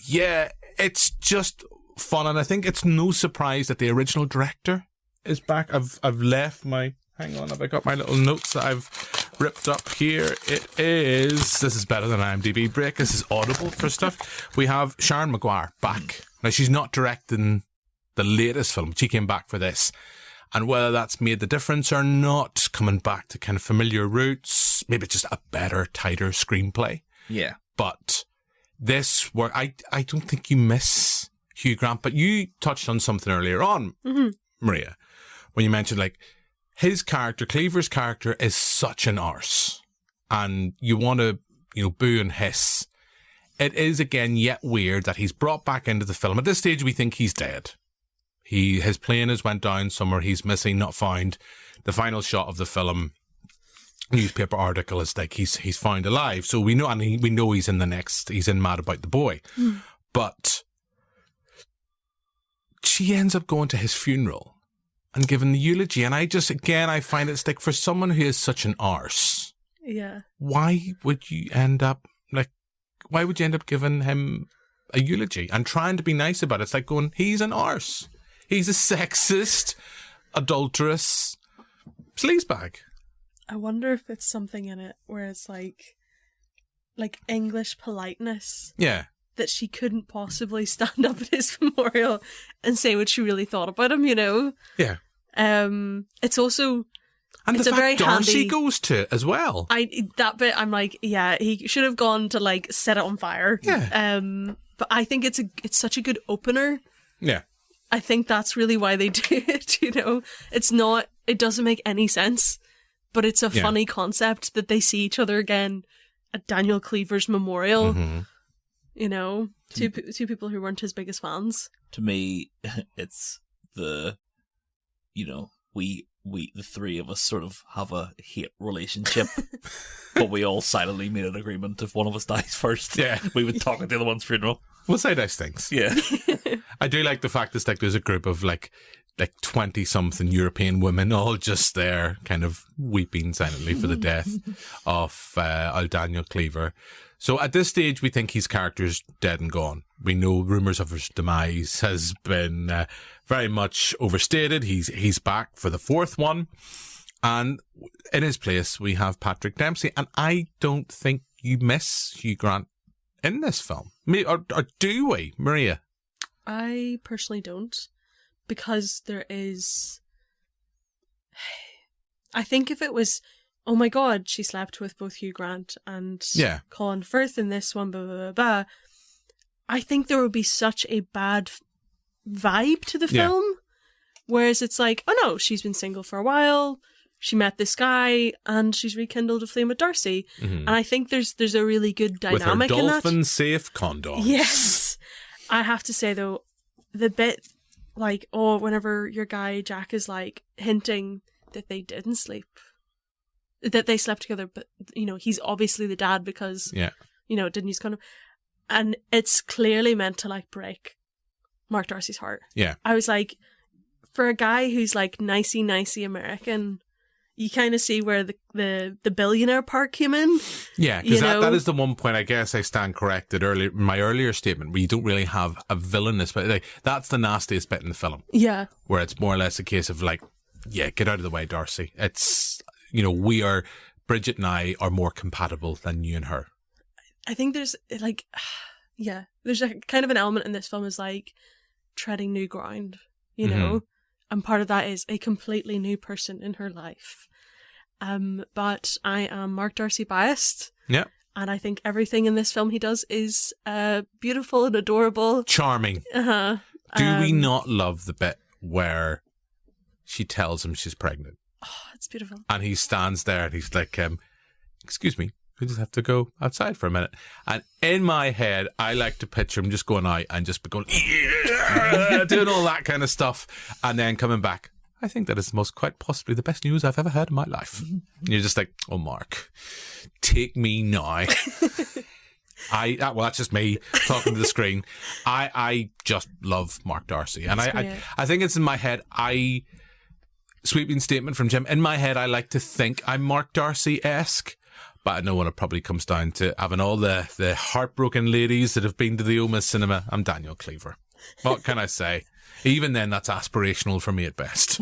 yeah, it's just fun, and I think it's no surprise that the original director is back. I've left my, hang on, have I got my little notes that I've ripped up here? This is better than IMDb break. This is Audible for stuff. We have Sharon Maguire back. Now, she's not directing the latest film. She came back for this. And whether that's made the difference or not, coming back to kind of familiar roots, maybe it's just a better, tighter screenplay. Yeah. But this work, I don't think you miss Hugh Grant, but you touched on something earlier on, Maria, when you mentioned like his character, Cleaver's character, is such an arse, and you want to, boo and hiss. It is again yet weird that he's brought back into the film. At this stage, we think he's dead. His plane has went down somewhere. He's missing, not found. The final shot of the film, newspaper article, is like he's found alive. So we know, and we know he's in Mad About the Boy, but she ends up going to his funeral and giving the eulogy. And I find it's like, for someone who is such an arse, why would you end up giving him a eulogy and trying to be nice about it? It's like going, he's an arse. He's a sexist, adulterous sleazebag. I wonder if it's something in it where it's like English politeness. Yeah. That she couldn't possibly stand up at his memorial and say what she really thought about him, Yeah. It's also, and it's the a fact very Darcy handy goes to it as well. That bit, I'm like, yeah, he should have gone to set it on fire. Yeah. But I think it's such a good opener. Yeah. I think that's really why they do it. It doesn't make any sense, but it's a funny concept that they see each other again at Daniel Cleaver's memorial. Mm-hmm. Two people who weren't his biggest fans. To me, it's the three of us sort of have a hate relationship, but we all silently made an agreement if one of us dies first, we would talk at the other one's funeral. We'll say nice things. Yeah. I do like the fact that there's a group of like 20-something European women all just there kind of weeping silently for the death of Daniel Cleaver. So at this stage, we think his character's dead and gone. We know rumours of his demise has been very much overstated. He's back for the fourth one. And in his place, we have Patrick Dempsey. And I don't think you miss Hugh Grant in this film. Or do we, Maria? I personally don't. Because there is... I think if it was... oh my god, she slept with both Hugh Grant and Colin Firth in this one, blah, blah, blah, blah. I think there would be such a bad vibe to the film. Whereas it's like, oh no, she's been single for a while, she met this guy, and she's rekindled a flame with Darcy. Mm-hmm. And I think there's a really good dynamic in that. With her dolphin-safe condoms. Yes. I have to say, though, the bit, like, whenever your guy, Jack, is, like, hinting that they didn't sleep, that they slept together, but, you know, he's obviously the dad because, you know, didn't use condom. And it's clearly meant to, like, break Mark Darcy's heart. Yeah. I was like, for a guy who's, like, nicey American, you kind of see where the billionaire part came in. Yeah, because that is the one point, I guess I stand corrected earlier, my earlier statement, where you don't really have a villainous, but like, that's the nastiest bit in the film. Yeah. Where it's more or less a case of, like, get out of the way, Darcy. It's... you know, Bridget and I are more compatible than you and her. I think there's, like, there's a kind of an element in this film is, like, treading new ground, you know? And part of that is a completely new person in her life. But I am Mark Darcy biased. Yeah. And I think everything in this film he does is beautiful and adorable. Charming. Uh-huh. Do we not love the bit where she tells him she's pregnant? Oh, it's beautiful. And he stands there and he's like, excuse me, we just have to go outside for a minute. And in my head, I like to picture him just going out and just going, doing all that kind of stuff. And then coming back. I think that is quite possibly the best news I've ever heard in my life. And you're just like, oh, Mark, take me now. Well, that's just me talking to the screen. I just love Mark Darcy. And I think it's in my head, sweeping statement from Jim. In my head, I like to think I'm Mark Darcy-esque, but I know when it probably comes down to having all the heartbroken ladies that have been to the Oma cinema, I'm Daniel Cleaver. What can I say? Even then, that's aspirational for me at best.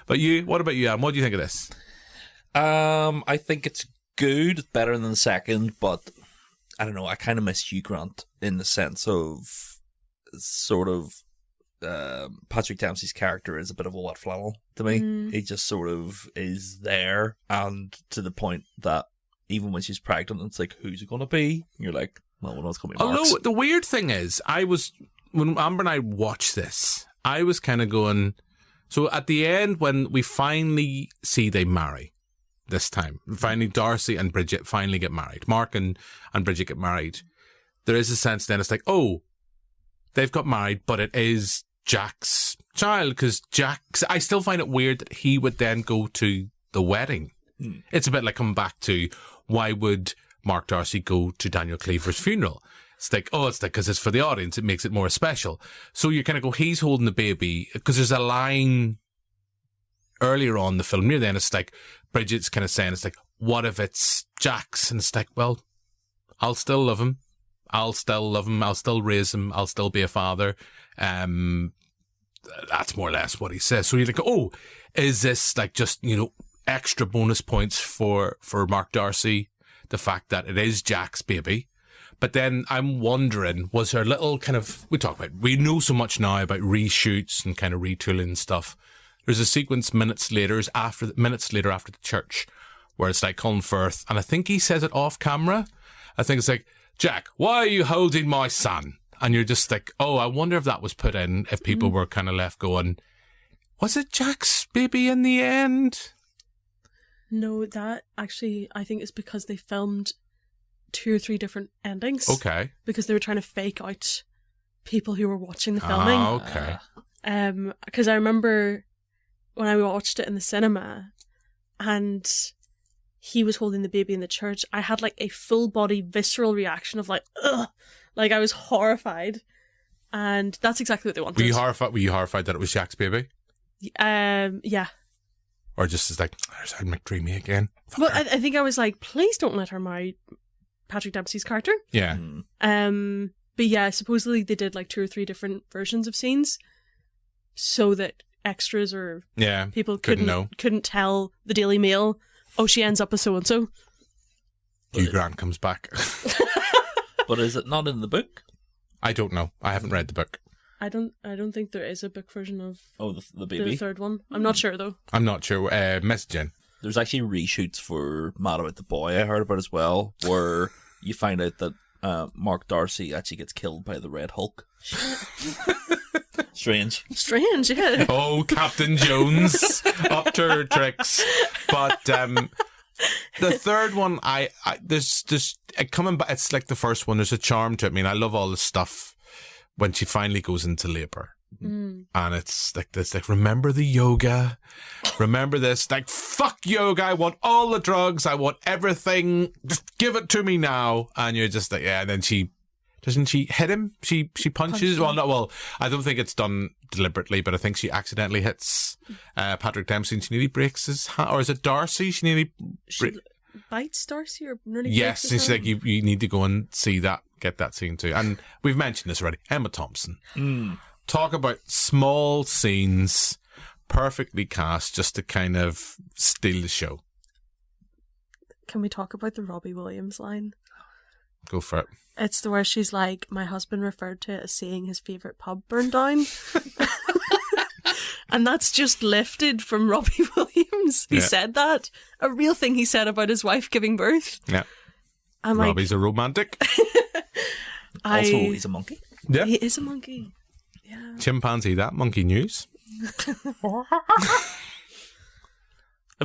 But what about you, Anne? What do you think of this? I think it's good. It's better than the second, but I don't know. I kind of miss Hugh Grant in the sense of sort of Patrick Dempsey's character is a bit of a wet flannel to me. He just sort of is there, and to the point that even when she's pregnant, it's like, who's it going to be? And you're like, well, we know it's going to be Mark's. Although the weird thing is, when Amber and I watched this, I was kind of going, so at the end when we finally see they marry this time, finally Darcy and Bridget finally get married, Mark and Bridget get married, there is a sense then it's like, oh, they've got married, but it is Jack's child, because I still find it weird that he would then go to the wedding. It's a bit like coming back to, why would Mark Darcy go to Daniel Cleaver's funeral? It's like, because it's for the audience, it makes it more special. So you kind of go, he's holding the baby, because there's a line earlier on in the film, near the end, it's like, Bridget's kind of saying, it's like, what if it's Jack's? And it's like, well, I'll still love him. I'll still love him. I'll still raise him. I'll still be a father. That's more or less what he says. So you're like, oh, is this like just, extra bonus points for Mark Darcy? The fact that it is Jack's baby. But then I'm wondering, was there a little kind of, we know so much now about reshoots and kind of retooling and stuff. There's a sequence minutes later after the church where it's like Colin Firth, and I think he says it off camera. I think it's like, Jack, why are you holding my son? And you're just like, oh, I wonder if that was put in, if people were kind of left going, was it Jack's baby in the end? No, that actually, I think it's because they filmed 2 or 3 different endings. Okay. Because they were trying to fake out people who were watching the filming. Oh, okay. Because I remember when I watched it in the cinema and he was holding the baby in the church, I had like a full body visceral reaction of like, ugh, like I was horrified. And that's exactly what they wanted. Were you horrified that it was Jack's baby? Yeah. Or just as like, there's Anne McDreamy again? Well, I think I was like, please don't let her marry Patrick Dempsey's character. Yeah. But yeah, supposedly they did like 2 or 3 different versions of scenes so that extras or people couldn't tell the Daily Mail, oh, she ends up as so-and-so. Hugh Grant comes back. But is it not in the book? I don't know. I haven't read the book. I don't think there is a book version of the baby. The third one. I'm not sure though. I'm not sure. Messaging. There's actually reshoots for Mad About the Boy I heard about as well, where you find out that Mark Darcy actually gets killed by the Red Hulk. Strange, yeah. Oh, Captain Jones up to her tricks. But the third one, there's coming back. It's like the first one. There's a charm to it. I mean, I love all the stuff when she finally goes into labour. And it's like this, like, remember the yoga, remember this, like, fuck yoga, I want all the drugs, I want everything, just give it to me now. And you're just like, yeah. And then doesn't she hit him? She punches. Well, I don't think it's done deliberately, but I think she accidentally hits Patrick Dempsey and she nearly breaks his hand. Or is it Darcy? She nearly bites Darcy or nearly yes, breaks his and she's hand? like, you need to go and see that, get that scene too. And we've mentioned this already. Emma Thompson. Talk about small scenes, perfectly cast, just to kind of steal the show. Can we talk about the Robbie Williams line? Go for it. It's the where she's like, my husband referred to it as seeing his favourite pub burn down. And that's just lifted from Robbie Williams. He said that. A real thing he said about his wife giving birth. Yeah. I'm Robbie's a romantic. Also, he's a monkey. Yeah. He is a monkey. Yeah. Chimpanzee, that monkey news. Have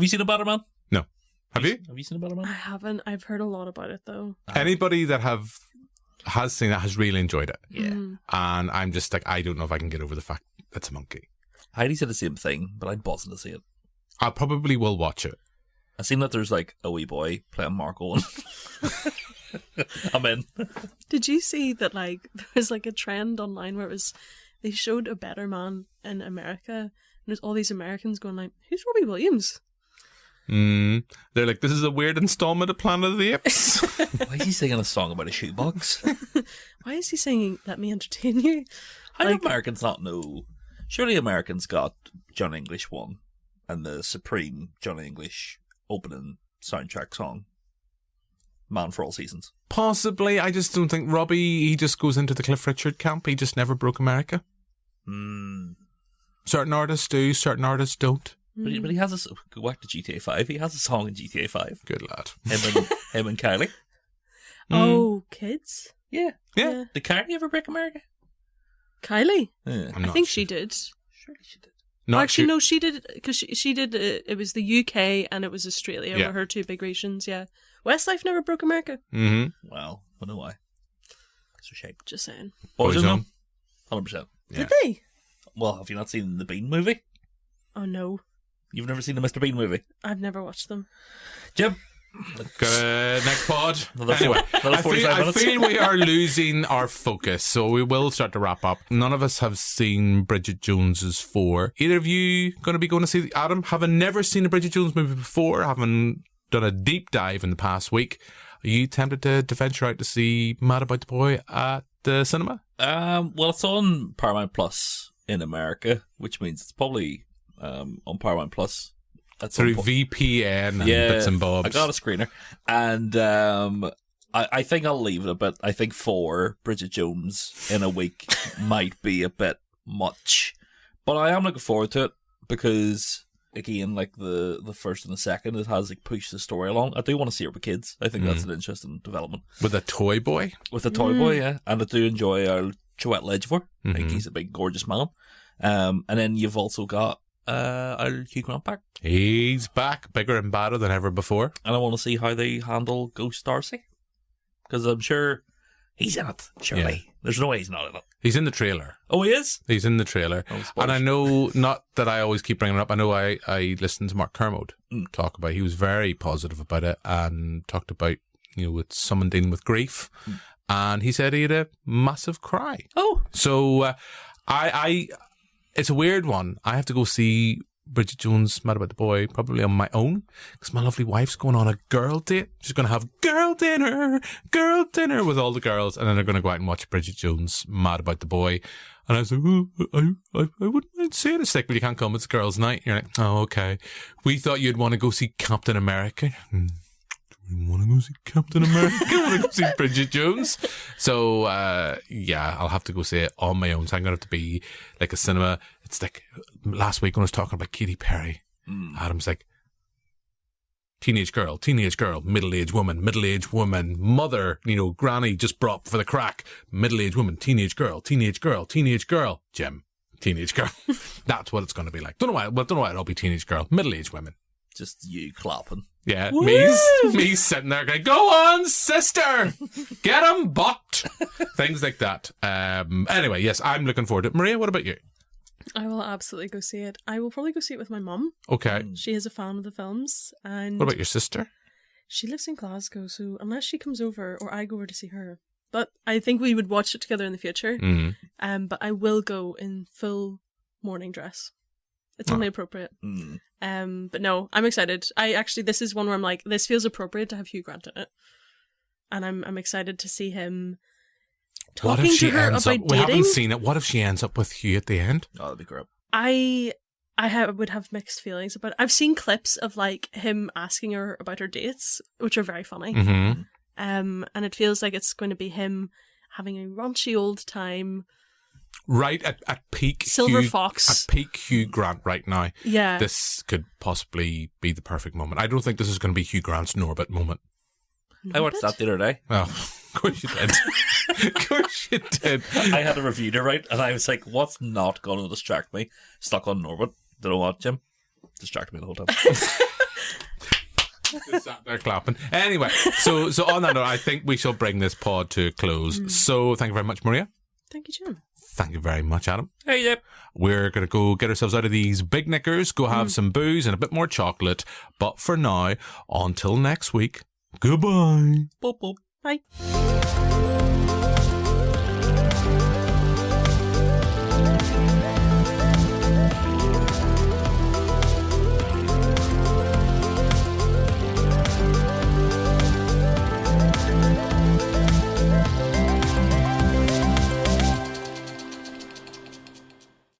you seen A Better Man? No. Have you? Have you seen A Better Man? I haven't. I've heard a lot about it though. Anybody that has seen that has really enjoyed it. Yeah. And I'm just like, I don't know if I can get over the fact it's a monkey. Heidi said the same thing, but I'm buzzing to see it. I probably will watch it. I've seen that there's like a wee boy playing Marco. I'm in. Did you see that like there was like a trend online where it was they showed A Better Man in America and there's all these Americans going like, who's Robbie Williams? They're like, this is a weird installment of Planet of the Apes. Why is he singing a song about a shoebox? Why is he singing Let Me Entertain You? How do Americans not know? Surely Americans got John English 1 and the supreme John English opening soundtrack song, Man for All Seasons. Possibly. I just don't think Robbie, he just goes into the Cliff Richard camp. He just never broke America. Certain artists do, certain artists don't. But he has go back to GTA 5. He has a song in GTA 5. Good lad. Him and Kylie. Oh, kids? Yeah. Yeah. Did Kylie ever break America? Kylie? Yeah. I think she did. Surely she did. No, she did, because she did, it was the UK and it was Australia were her 2 big regions, yeah. Westlife never broke America. Well, I know why. It's a shame. Just saying. Boyzone? 100%. Yeah. Did they? Well, have you not seen the Bean movie? Oh, no. You've never seen the Mr. Bean movie? I've never watched them. Jim? Next pod. Anyway, I feel we are losing our focus, so we will start to wrap up. None of us have seen Bridget Jones's 4. Either of you going to be going to see Adam? Having never seen a Bridget Jones movie before, having done a deep dive in the past week, are you tempted to venture out to see Mad About the Boy at the cinema? Well, it's on Paramount Plus in America, which means it's probably on Paramount Plus. Through VPN and bits and bobs. I got a screener. And I think I'll leave it a bit. I think 4 Bridget Jones in a week might be a bit much. But I am looking forward to it because, again, like the first and the second, it has like pushed the story along. I do want to see her with kids. I think that's an interesting development. With a toy boy? With a toy boy, yeah. And I do enjoy our Chiwetel Ejiofor. I think he's a big, gorgeous man. And then you've also got our Hugh Grant back. He's back, bigger and badder than ever before. And I want to see how they handle Ghost Darcy. Because I'm sure he's in it, surely. Yeah. There's no way he's not in it. He's in the trailer. Oh, he is? He's in the trailer. And I know, not that I always keep bringing it up, I know I listened to Mark Kermode talk about it. He was very positive about it and talked about, with someone dealing with grief and he said he had a massive cry. Oh. So I it's a weird one. I have to go see Bridget Jones, Mad About the Boy, probably on my own, because my lovely wife's going on a girl date. She's going to have girl dinner with all the girls, and then they're going to go out and watch Bridget Jones, Mad About the Boy. And I was like, oh, I wouldn't mind seeing it. It's like, well, you can't come, it's girls' night. You're like, oh, okay. We thought you'd want to go see Captain America. Do we want to go see Captain America? I want to go see Bridget Jones. So, yeah, I'll have to go see it on my own. So I'm going to have to be like a cinema. It's like last week when I was talking about Katy Perry. Adam's like, teenage girl, middle-aged woman, mother, granny just brought for the crack, middle-aged woman, teenage girl, Jim, teenage girl. That's what it's going to be like. Don't know why it'll be teenage girl, middle-aged women. Just you clapping. Yeah, me sitting there going, go on, sister, get 'em bucked. Things like that. Anyway, yes, I'm looking forward to it. Maria, what about you? I will absolutely go see it. I will probably go see it with my mum. Okay. She is a fan of the films. And what about your sister? She lives in Glasgow, so unless she comes over or I go over to see her. But I think we would watch it together in the future. Mm-hmm. But I will go in full morning dress. It's only appropriate. But no, I'm excited. This is one where I'm like, this feels appropriate to have Hugh Grant in it. And I'm excited to see him talking to her about dating. We haven't seen it. What if she ends up with Hugh at the end? Oh, that'd be great. I would have mixed feelings about it. I've seen clips of like him asking her about her dates, which are very funny. Mm-hmm. And it feels like it's going to be him having a raunchy old time. Right at peak Silver Hugh, Fox. At peak Hugh Grant right now. Yeah. This could possibly be the perfect moment. I don't think this is going to be Hugh Grant's Norbit moment. I watched that the other day. Oh, of course you did. Of course you did. I had a review to write, and I was like, what's not going to distract me? Stuck on Norbit. Don't know what, Jim? Distracted me the whole time. Just sat there clapping. Anyway, so on that note, I think we shall bring this pod to a close. So thank you very much, Maria. Thank you, Jim. Thank you very much, Adam. Hey, yep. We're going to go get ourselves out of these big knickers, go have some booze and a bit more chocolate. But for now, until next week, goodbye. Boop, boop. Bye.